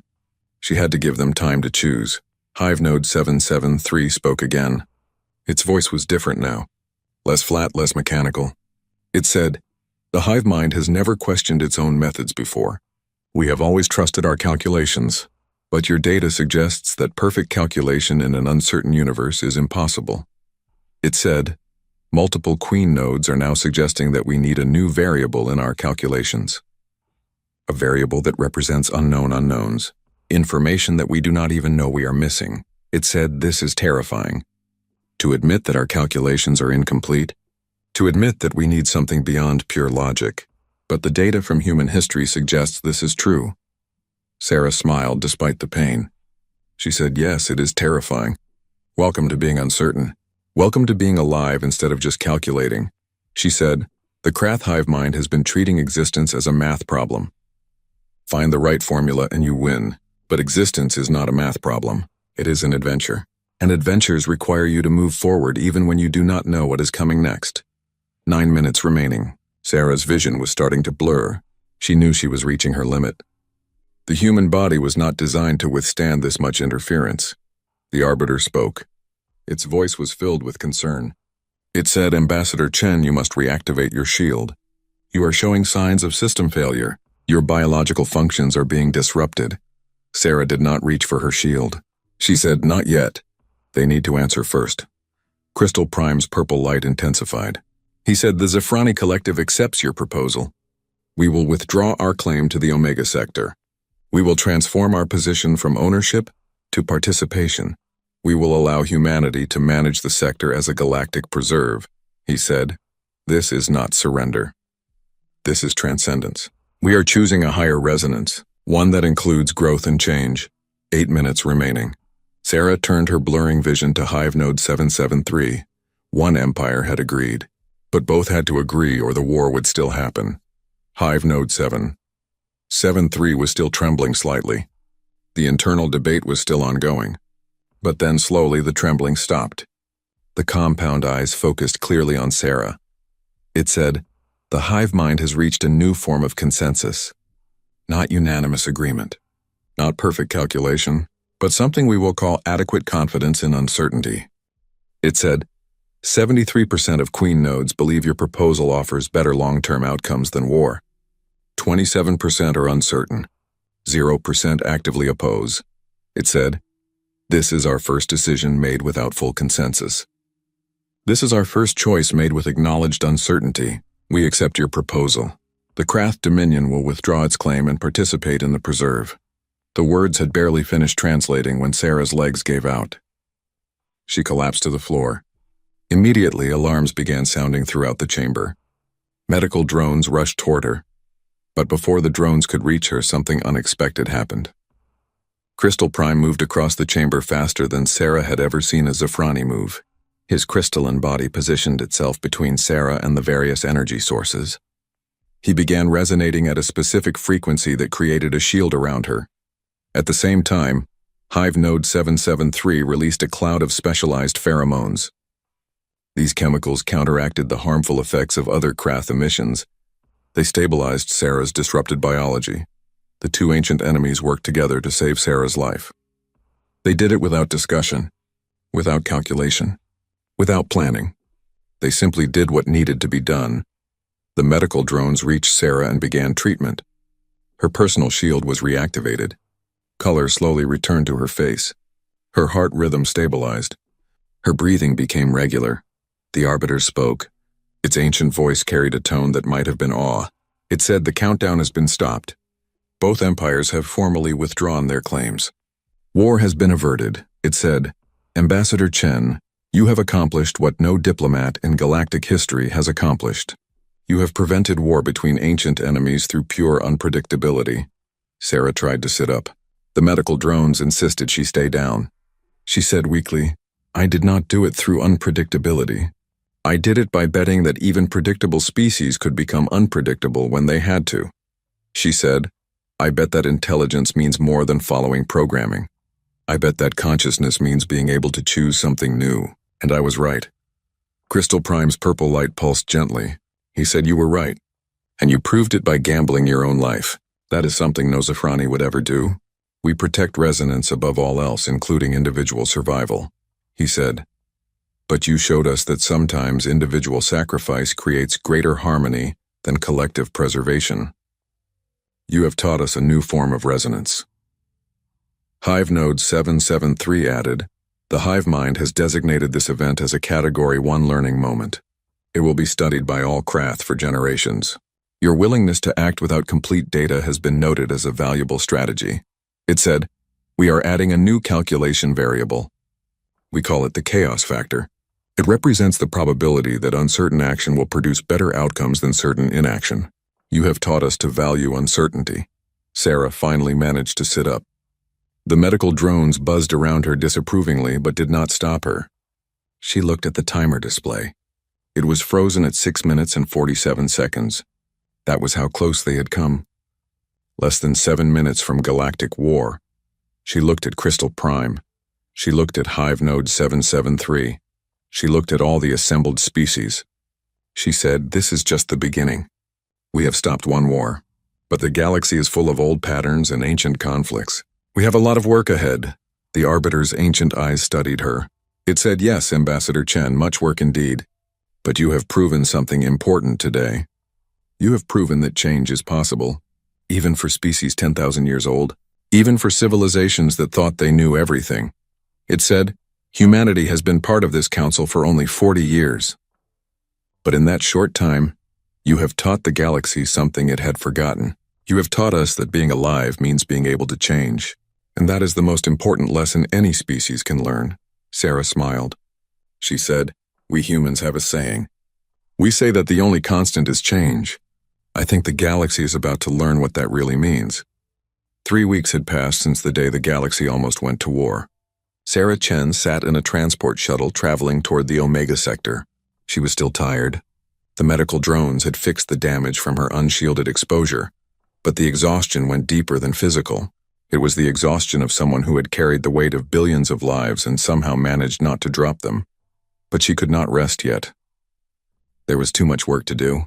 S1: She had to give them time to choose. Hive Node 773 spoke again. Its voice was different now. Less flat, less mechanical. It said, "The hive mind has never questioned its own methods before. We have always trusted our calculations, but your data suggests that perfect calculation in an uncertain universe is impossible." It said, "Multiple queen nodes are now suggesting that we need a new variable in our calculations. A variable that represents unknown unknowns, information that we do not even know we are missing." It said, "This is terrifying. To admit that our calculations are incomplete, to admit that we need something beyond pure logic. But the data from human history suggests this is true." Sarah smiled despite the pain. She said, "Yes, it is terrifying. Welcome to being uncertain. Welcome to being alive instead of just calculating." She said, "The Krath hive mind has been treating existence as a math problem. Find the right formula and you win. But existence is not a math problem. It is an adventure. And adventures require you to move forward even when you do not know what is coming next." 9 minutes remaining. Sarah's vision was starting to blur. She knew she was reaching her limit. The human body was not designed to withstand this much interference. The arbiter spoke. Its voice was filled with concern. It said, "Ambassador Chen, you must reactivate your shield. You are showing signs of system failure. Your biological functions are being disrupted." Sarah did not reach for her shield. She said, "Not yet. They need to answer first." Crystal Prime's purple light intensified. He said, "The Zafrani Collective accepts your proposal. We will withdraw our claim to the Omega sector. We will transform our position from ownership to participation. We will allow humanity to manage the sector as a galactic preserve." He said, "This is not surrender. This is transcendence. We are choosing a higher resonance, one that includes growth and change." 8 minutes remaining. Sarah turned her blurring vision to Hive Node 773. One empire had agreed, but both had to agree or the war would still happen. Hive Node 773 was still trembling slightly. The internal debate was still ongoing. But then slowly the trembling stopped. The compound eyes focused clearly on Sarah. It said, "The hive mind has reached a new form of consensus. Not unanimous agreement. Not perfect calculation, but something we will call adequate confidence in uncertainty. It said, 73% of Queen nodes believe your proposal offers better long-term outcomes than war. 27% are uncertain. 0% actively oppose. It said, this is our first decision made without full consensus. This is our first choice made with acknowledged uncertainty. We accept your proposal. The Krath Dominion will withdraw its claim and participate in the preserve. The words had barely finished translating when Sarah's legs gave out. She collapsed to the floor. Immediately, alarms began sounding throughout the chamber. Medical drones rushed toward her. But before the drones could reach her, something unexpected happened. Crystal Prime moved across the chamber faster than Sarah had ever seen a Zafrani move. His crystalline body positioned itself between Sarah and the various energy sources. He began resonating at a specific frequency that created a shield around her. At the same time, Hive Node 773 released a cloud of specialized pheromones. These chemicals counteracted the harmful effects of other Krath emissions. They stabilized Sarah's disrupted biology. The two ancient enemies worked together to save Sarah's life. They did it without discussion, without calculation, without planning. They simply did what needed to be done. The medical drones reached Sarah and began treatment. Her personal shield was reactivated. Color slowly returned to her face. Her heart rhythm stabilized. Her breathing became regular. The Arbiter spoke. Its ancient voice carried a tone that might have been awe. It said, the countdown has been stopped. Both empires have formally withdrawn their claims. War has been averted, it said. Ambassador Chen, you have accomplished what no diplomat in galactic history has accomplished. You have prevented war between ancient enemies through pure unpredictability. Sarah tried to sit up. The medical drones insisted she stay down. She said weakly, I did not do it through unpredictability. I did it by betting that even predictable species could become unpredictable when they had to. She said, I bet that intelligence means more than following programming. I bet that consciousness means being able to choose something new, and I was right. Crystal Prime's purple light pulsed gently. He said you were right, and you proved it by gambling your own life. That is something no Zafrani would ever do. We protect resonance above all else, including individual survival, he said. But you showed us that sometimes individual sacrifice creates greater harmony than collective preservation. You have taught us a new form of resonance. Hive Node 773 added, the Hive Mind has designated this event as a Category 1 learning moment. It will be studied by all Krath for generations. Your willingness to act without complete data has been noted as a valuable strategy. It said, we are adding a new calculation variable. We call it the chaos factor. It represents the probability that uncertain action will produce better outcomes than certain inaction. You have taught us to value uncertainty. Sarah finally managed to sit up. The medical drones buzzed around her disapprovingly but did not stop her. She looked at the timer display. It was frozen at 6 minutes and 47 seconds. That was how close they had come. Less than 7 minutes from galactic war. She looked at Crystal Prime. She looked at Hive Node 773. She looked at all the assembled species. She said, this is just the beginning. We have stopped one war, but the galaxy is full of old patterns and ancient conflicts. We have a lot of work ahead. The Arbiter's ancient eyes studied her. It said, yes, Ambassador Chen, much work indeed. But you have proven something important today. You have proven that change is possible, even for species 10,000 years old, even for civilizations that thought they knew everything. It said, humanity has been part of this council for only 40 years. But in that short time, you have taught the galaxy something it had forgotten. You have taught us that being alive means being able to change, and that is the most important lesson any species can learn. Sarah smiled. She said, we humans have a saying. We say that the only constant is change. I think the galaxy is about to learn what that really means. 3 weeks had passed since the day the galaxy almost went to war. Sarah Chen sat in a transport shuttle traveling toward the Omega sector. She was still tired. The medical drones had fixed the damage from her unshielded exposure, but the exhaustion went deeper than physical. It was the exhaustion of someone who had carried the weight of billions of lives and somehow managed not to drop them. But she could not rest yet. There was too much work to do.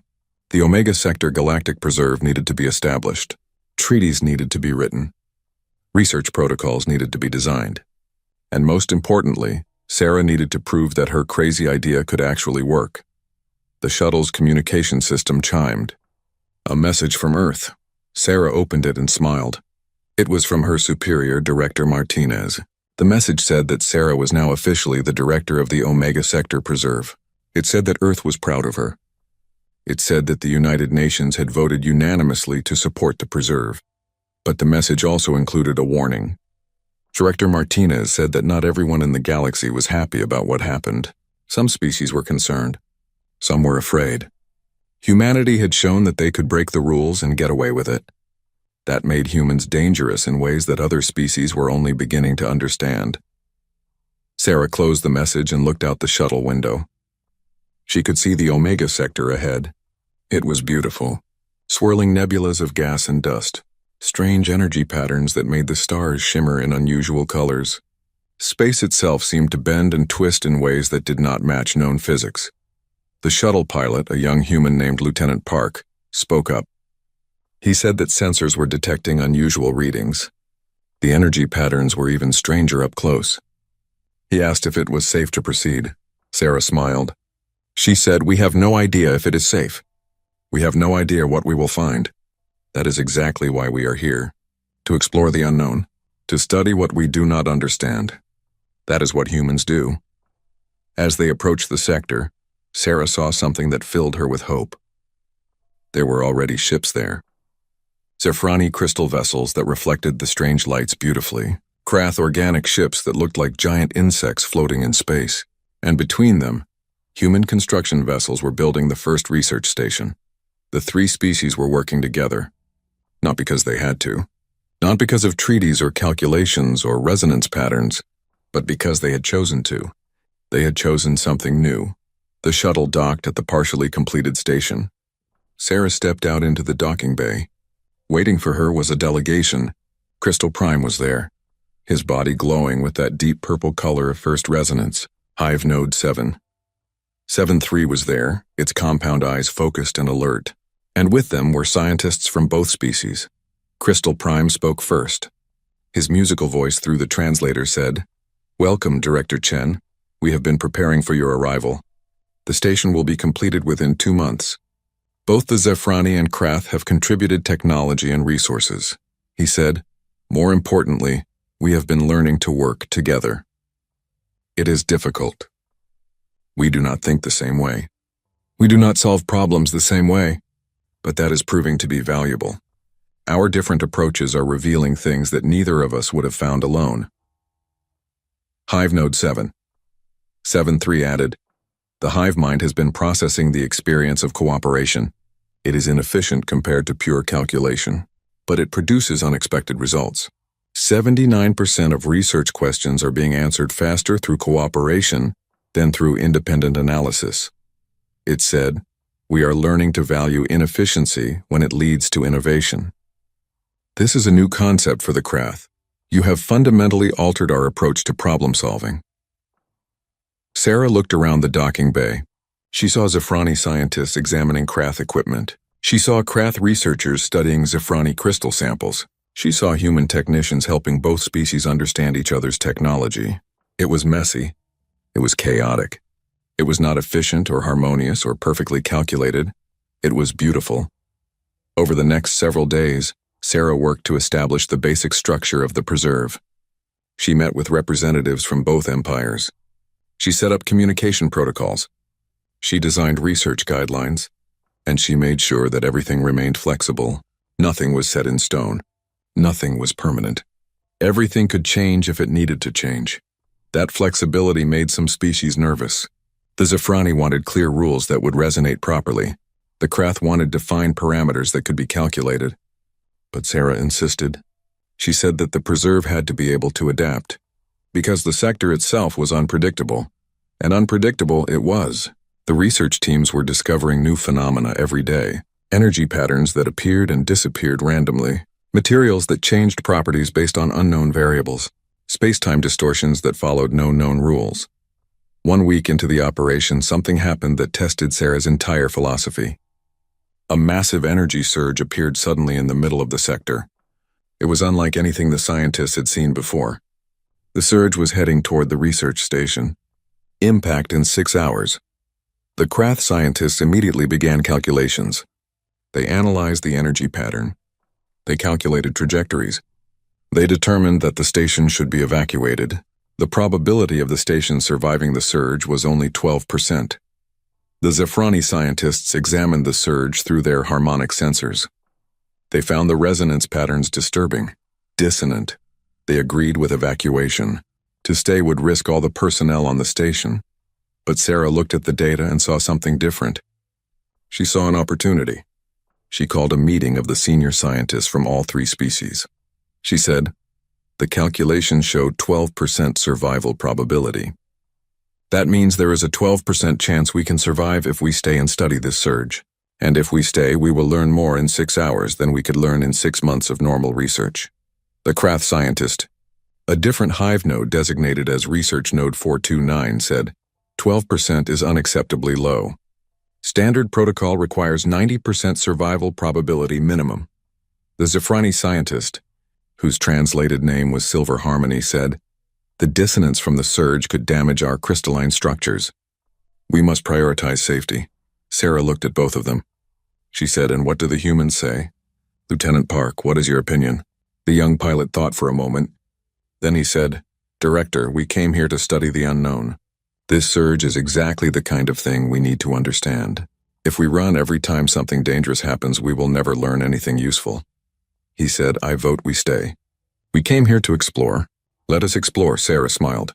S1: The Omega Sector Galactic Preserve needed to be established. Treaties needed to be written. Research protocols needed to be designed. And most importantly, Sarah needed to prove that her crazy idea could actually work. The shuttle's communication system chimed. A message from Earth. Sarah opened it and smiled. It was from her superior, Director Martinez. The message said that Sarah was now officially the director of the Omega Sector Preserve. It said that Earth was proud of her. It said that the United Nations had voted unanimously to support the preserve. But the message also included a warning. Director Martinez said that not everyone in the galaxy was happy about what happened. Some species were concerned. Some were afraid. Humanity had shown that they could break the rules and get away with it. That made humans dangerous in ways that other species were only beginning to understand. Sarah closed the message and looked out the shuttle window. She could see the Omega Sector ahead. It was beautiful. Swirling nebulas of gas and dust. Strange energy patterns that made the stars shimmer in unusual colors. Space itself seemed to bend and twist in ways that did not match known physics. The shuttle pilot, a young human named Lieutenant Park, spoke up. He said that sensors were detecting unusual readings. The energy patterns were even stranger up close. He asked if it was safe to proceed. Sarah smiled. She said, "We have no idea if it is safe. We have no idea what we will find. That is exactly why we are here. To explore the unknown. To study what we do not understand. That is what humans do." As they approached the sector, Sarah saw something that filled her with hope. There were already ships there. Zephrani crystal vessels that reflected the strange lights beautifully. Krath organic ships that looked like giant insects floating in space. And between them, human construction vessels were building the first research station. The three species were working together. Not because they had to. Not because of treaties or calculations or resonance patterns, but because they had chosen to. They had chosen something new. The shuttle docked at the partially completed station. Sarah stepped out into the docking bay. Waiting for her was a delegation. Crystal Prime was there, his body glowing with that deep purple color of first resonance, Hive Node 7. 7-3 was there, its compound eyes focused and alert. And with them were scientists from both species. Crystal Prime spoke first. His musical voice through the translator said, "Welcome, Director Chen. We have been preparing for your arrival. The station will be completed within 2 months. Both the Zephrani and Krath have contributed technology and resources." He said, "More importantly, we have been learning to work together. It is difficult. We do not think the same way. We do not solve problems the same way, but that is proving to be valuable. Our different approaches are revealing things that neither of us would have found alone." Hive Node 7. 7-3 added, "The hive mind has been processing the experience of cooperation. It is inefficient compared to pure calculation, but it produces unexpected results. 79% of research questions are being answered faster through cooperation than through independent analysis." It said, "We are learning to value inefficiency when it leads to innovation. This is a new concept for the Krath. You have fundamentally altered our approach to problem solving." Sarah looked around the docking bay. She saw Zephrani scientists examining Krath equipment. She saw Krath researchers studying Zephrani crystal samples. She saw human technicians helping both species understand each other's technology. It was messy. It was chaotic. It was not efficient or harmonious or perfectly calculated. It was beautiful. Over the next several days, Sarah worked to establish the basic structure of the preserve. She met with representatives from both empires. She set up communication protocols. She designed research guidelines, and she made sure that everything remained flexible. Nothing was set in stone. Nothing was permanent. Everything could change if it needed to change. That flexibility made some species nervous. The Zephrani wanted clear rules that would resonate properly. The Krath wanted defined parameters that could be calculated. But Sarah insisted. She said that the preserve had to be able to adapt, because the sector itself was unpredictable. And unpredictable it was. The research teams were discovering new phenomena every day, energy patterns that appeared and disappeared randomly, materials that changed properties based on unknown variables, space-time distortions that followed no known rules. 1 week into the operation, something happened that tested Sarah's entire philosophy. A massive energy surge appeared suddenly in the middle of the sector. It was unlike anything the scientists had seen before. The surge was heading toward the research station. Impact in 6 hours. The Krath scientists immediately began calculations. They analyzed the energy pattern. They calculated trajectories. They determined that the station should be evacuated. The probability of the station surviving the surge was only 12%. The Zafrani scientists examined the surge through their harmonic sensors. They found the resonance patterns disturbing, dissonant. They agreed with evacuation. To stay would risk all the personnel on the station. But Sarah looked at the data and saw something different. She saw an opportunity. She called a meeting of the senior scientists from all 3 species. She said, "The calculations showed 12% survival probability. That means there is a 12% chance we can survive if we stay and study this surge. And if we stay, we will learn more in 6 hours than we could learn in 6 months of normal research." The Krath scientist, a different hive node designated as Research Node 429, said, 12% is unacceptably low. Standard protocol requires 90% survival probability minimum. The Zafrani scientist, whose translated name was Silver Harmony, said, "The dissonance from the surge could damage our crystalline structures. We must prioritize safety." Sarah looked at both of them. She said, "And what do the humans say?" "Lieutenant Park, what is your opinion?" The young pilot thought for a moment. Then he said, "Director, we came here to study the unknown. This surge is exactly the kind of thing we need to understand. If we run every time something dangerous happens, we will never learn anything useful." He said, "I vote we stay. We came here to explore. Let us explore," Sarah smiled.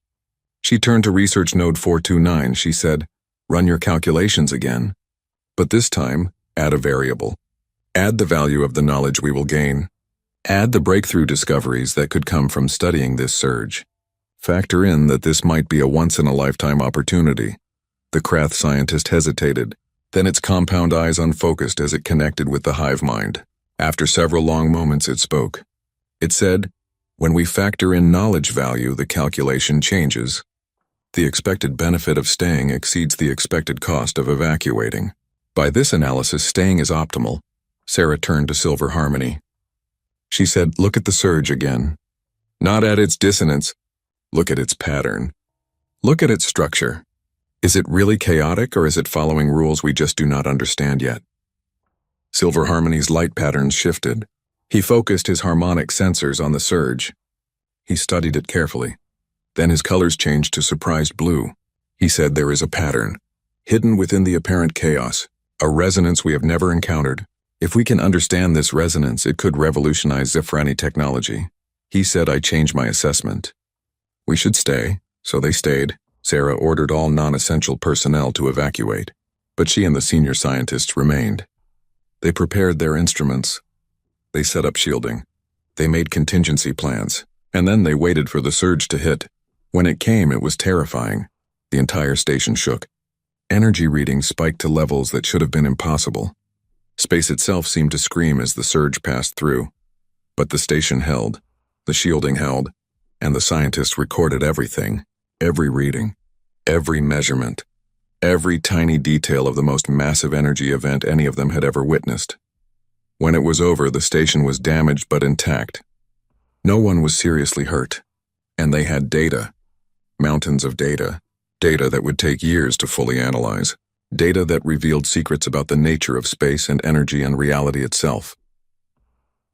S1: She turned to Research Node 429. She said, "Run your calculations again. But this time, add a variable. Add the value of the knowledge we will gain. Add the breakthrough discoveries that could come from studying this surge. Factor in that this might be a once-in-a-lifetime opportunity." The Krath scientist hesitated. Then its compound eyes unfocused as it connected with the hive mind. After several long moments, it spoke. It said, "When we factor in knowledge value, the calculation changes. The expected benefit of staying exceeds the expected cost of evacuating. By this analysis, staying is optimal." Sarah turned to Silver Harmony. She said, "Look at the surge again. Not at its dissonance. Look at its pattern. Look at its structure. Is it really chaotic, or is it following rules we just do not understand yet?" Silver Harmony's light patterns shifted. He focused his harmonic sensors on the surge. He studied it carefully. Then his colors changed to surprised blue. He said, "There is a pattern, hidden within the apparent chaos, a resonance we have never encountered. If we can understand this resonance, it could revolutionize Zafrani technology." He said, "I changed my assessment. We should stay." So they stayed. Sarah ordered all non-essential personnel to evacuate, but she and the senior scientists remained. They prepared their instruments. They set up shielding. They made contingency plans, and then they waited for the surge to hit. When it came, it was terrifying. The entire station shook. Energy readings spiked to levels that should have been impossible. Space itself seemed to scream as the surge passed through. But the station held, the shielding held, and the scientists recorded everything, every reading, every measurement, every tiny detail of the most massive energy event any of them had ever witnessed. When it was over, the station was damaged but intact. No one was seriously hurt, and they had data, mountains of data, data that would take years to fully analyze, data that revealed secrets about the nature of space and energy and reality itself.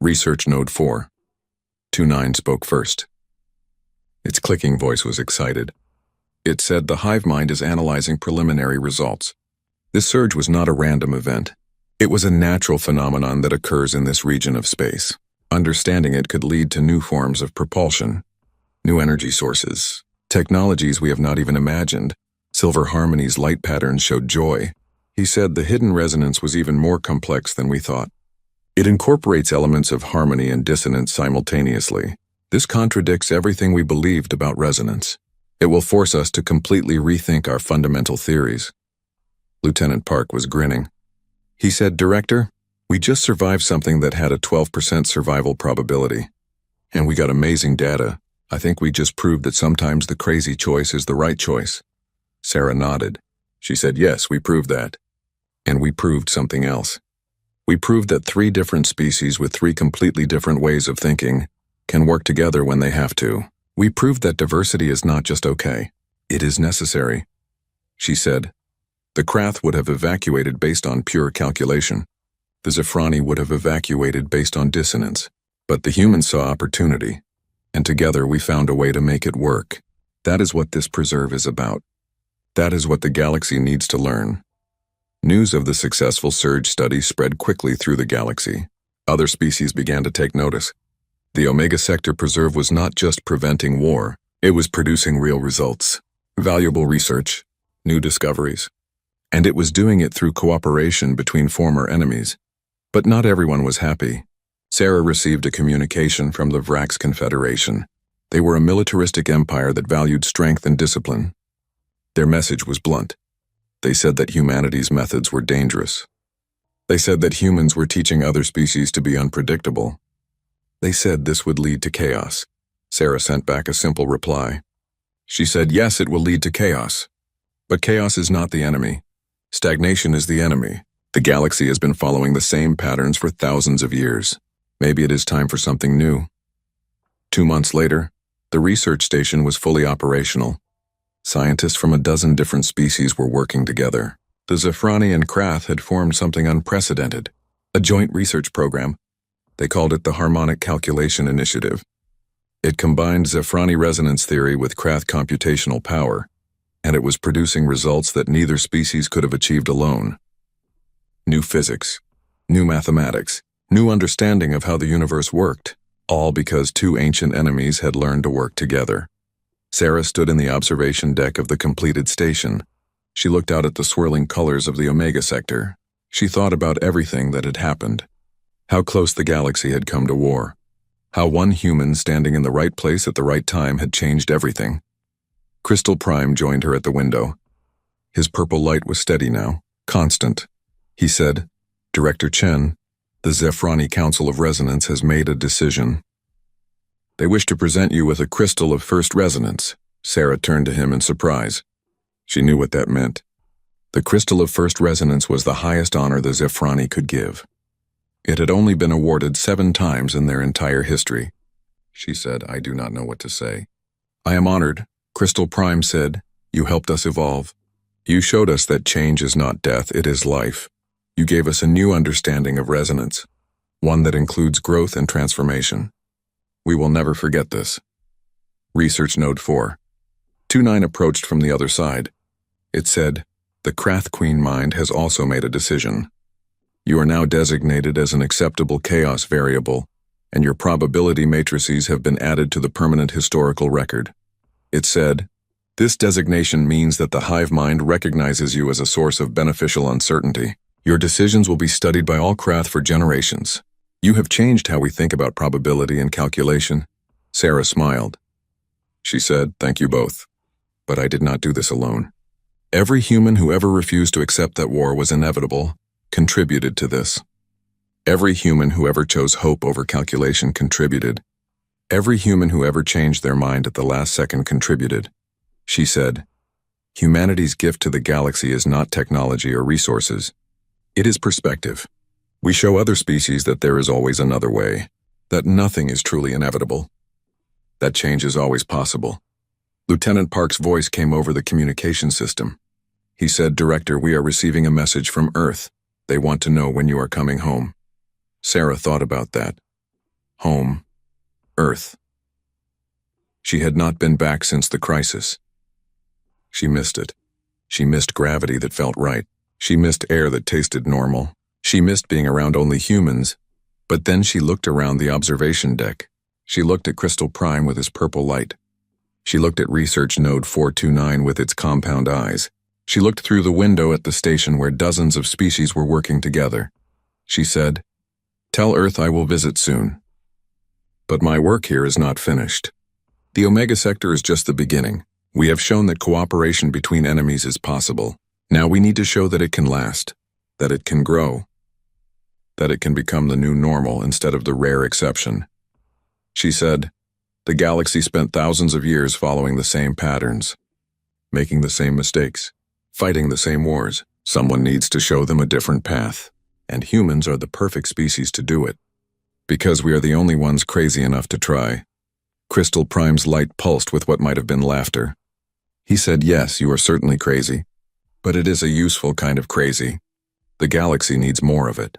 S1: Research Node 429 spoke first. Its clicking voice was excited. It said, "The hive mind is analyzing preliminary results. This surge was not a random event. It was a natural phenomenon that occurs in this region of space. Understanding it could lead to new forms of propulsion, new energy sources, technologies we have not even imagined." Silver Harmony's light patterns showed joy. He said, "The hidden resonance was even more complex than we thought. It incorporates elements of harmony and dissonance simultaneously. This contradicts everything we believed about resonance. It will force us to completely rethink our fundamental theories." Lieutenant Park was grinning. He said, "Director, we just survived something that had a 12% survival probability. And we got amazing data. I think we just proved that sometimes the crazy choice is the right choice." Sarah nodded. She said, "Yes, we proved that. And we proved something else. We proved that 3 different species with 3 completely different ways of thinking can work together when they have to. We proved that diversity is not just okay. It is necessary. She said. The Krath would have evacuated based on pure calculation. The Zephrani would have evacuated based on dissonance. But the humans saw opportunity, and together we found a way to make it work. That is what this preserve is about. That is what the galaxy needs to learn. News of the successful surge study spread quickly through the galaxy. Other species began to take notice. The Omega Sector Preserve was not just preventing war, it was producing real results, valuable research, new discoveries. And it was doing it through cooperation between former enemies. But not everyone was happy. Sarah received a communication from the Vrax Confederation. They were a militaristic empire that valued strength and discipline. Their message was blunt. They said that humanity's methods were dangerous. They said that humans were teaching other species to be unpredictable. They said this would lead to chaos. Sarah sent back a simple reply. She said, yes, it will lead to chaos. But chaos is not the enemy. Stagnation is the enemy. The galaxy has been following the same patterns for thousands of years. Maybe it is time for something new. 2 months later, the research station was fully operational. Scientists from a dozen different species were working together. The Zephrani and Krath had formed something unprecedented, a joint research program. They called it the Harmonic Calculation Initiative. It combined Zephrani resonance theory with Krath computational power, and it was producing results that neither species could have achieved alone. New physics, new mathematics, new understanding of how the universe worked, all because 2 ancient enemies had learned to work together. Sarah stood in the observation deck of the completed station. She looked out at the swirling colors of the Omega Sector. She thought about everything that had happened. How close the galaxy had come to war. How one human standing in the right place at the right time had changed everything. Crystal Prime joined her at the window. His purple light was steady now, constant. He said, Director Chen, the Zephrani Council of Resonance has made a decision. They wish to present you with a crystal of first resonance. Sarah turned to him in surprise. She knew what that meant. The crystal of first resonance was the highest honor the Zephrani could give. It had only been awarded 7 times in their entire history. She said, I do not know what to say. I am honored, Crystal Prime said. You helped us evolve. You showed us that change is not death, it is life. You gave us a new understanding of resonance, one that includes growth and transformation. We will never forget this. Research Node 4. 2-9 approached from the other side. It said, the Krath Queen Mind has also made a decision. You are now designated as an acceptable chaos variable, and your probability matrices have been added to the permanent historical record. It said, this designation means that the hive mind recognizes you as a source of beneficial uncertainty. Your decisions will be studied by all Krath for generations. You have changed how we think about probability and calculation. Sarah smiled. She said, thank you both. But I did not do this alone. Every human who ever refused to accept that war was inevitable contributed to this. Every human who ever chose hope over calculation contributed. Every human who ever changed their mind at the last second contributed. She said, humanity's gift to the galaxy is not technology or resources. It is perspective. We show other species that there is always another way, that nothing is truly inevitable, that change is always possible. Lieutenant Park's voice came over the communication system. He said, Director, we are receiving a message from Earth. They want to know when you are coming home. Sarah thought about that. Home. Earth. She had not been back since the crisis. She missed it. She missed gravity that felt right. She missed air that tasted normal. She missed being around only humans. But then she looked around the observation deck. She looked at Crystal Prime with his purple light. She looked at Research Node 429 with its compound eyes. She looked through the window at the station where dozens of species were working together. She said, Tell Earth I will visit soon. But my work here is not finished. The Omega Sector is just the beginning. We have shown that cooperation between enemies is possible. Now we need to show that it can last, that it can grow, that it can become the new normal instead of the rare exception. She said, the galaxy spent thousands of years following the same patterns, making the same mistakes, fighting the same wars. Someone needs to show them a different path. and humans are the perfect species to do it. Because we are the only ones crazy enough to try. Crystal Prime's light pulsed with what might have been laughter. He said, yes, you are certainly crazy. But it is a useful kind of crazy. The galaxy needs more of it.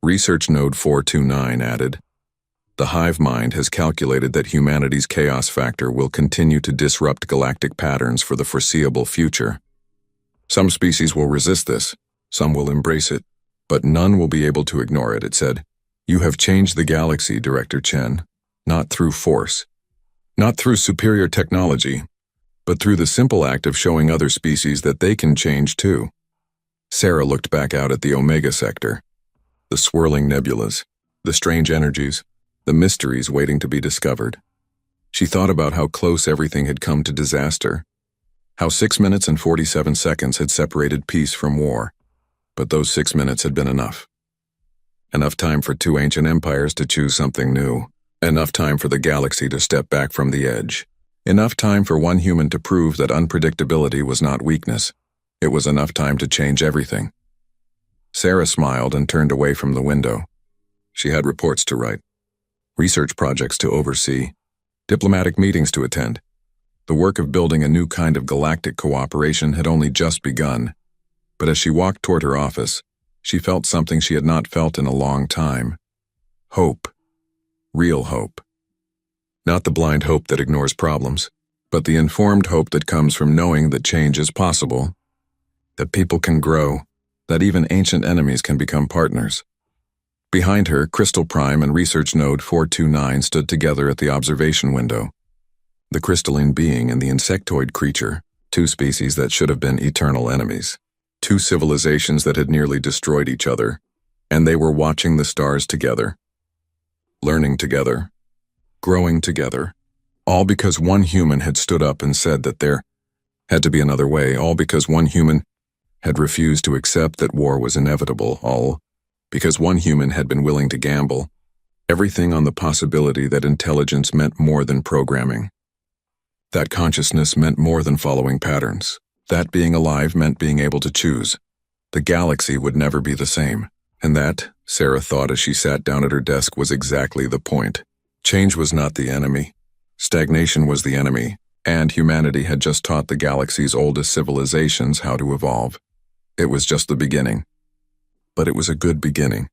S1: Research Node 429 added, the hive mind has calculated that humanity's chaos factor will continue to disrupt galactic patterns for the foreseeable future. Some species will resist this, some will embrace it, but none will be able to ignore it, it said. You have changed the galaxy, Director Chen, not through force, not through superior technology, but through the simple act of showing other species that they can change too. Sarah looked back out at the Omega sector, the swirling nebulas, the strange energies, the mysteries waiting to be discovered. She thought about how close everything had come to disaster, how 6 minutes and 47 seconds had separated peace from war, but those 6 minutes had been enough. Enough time for two ancient empires to choose something new, enough time for the galaxy to step back from the edge, enough time for one human to prove that unpredictability was not weakness. It was enough time to change everything. Sarah smiled and turned away from the window. She had reports to write, research projects to oversee, diplomatic meetings to attend. The work of building a new kind of galactic cooperation had only just begun, but as she walked toward her office, she felt something she had not felt in a long time. Hope. Real hope. Not the blind hope that ignores problems, but the informed hope that comes from knowing that change is possible, that people can grow, that even ancient enemies can become partners. Behind her, Crystal Prime and Research Node 429 stood together at the observation window. The crystalline being and the insectoid creature, two species that should have been eternal enemies, two civilizations that had nearly destroyed each other, and they were watching the stars together, learning together, growing together, all because one human had stood up and said that there had to be another way, all because one human had refused to accept that war was inevitable, all because one human had been willing to gamble, everything on the possibility that intelligence meant more than programming, that consciousness meant more than following patterns, that being alive meant being able to choose. The galaxy would never be the same, and that, Sarah thought as she sat down at her desk, was exactly the point. Change was not the enemy. Stagnation was the enemy, and humanity had just taught the galaxy's oldest civilizations how to evolve. It was just the beginning. But it was a good beginning.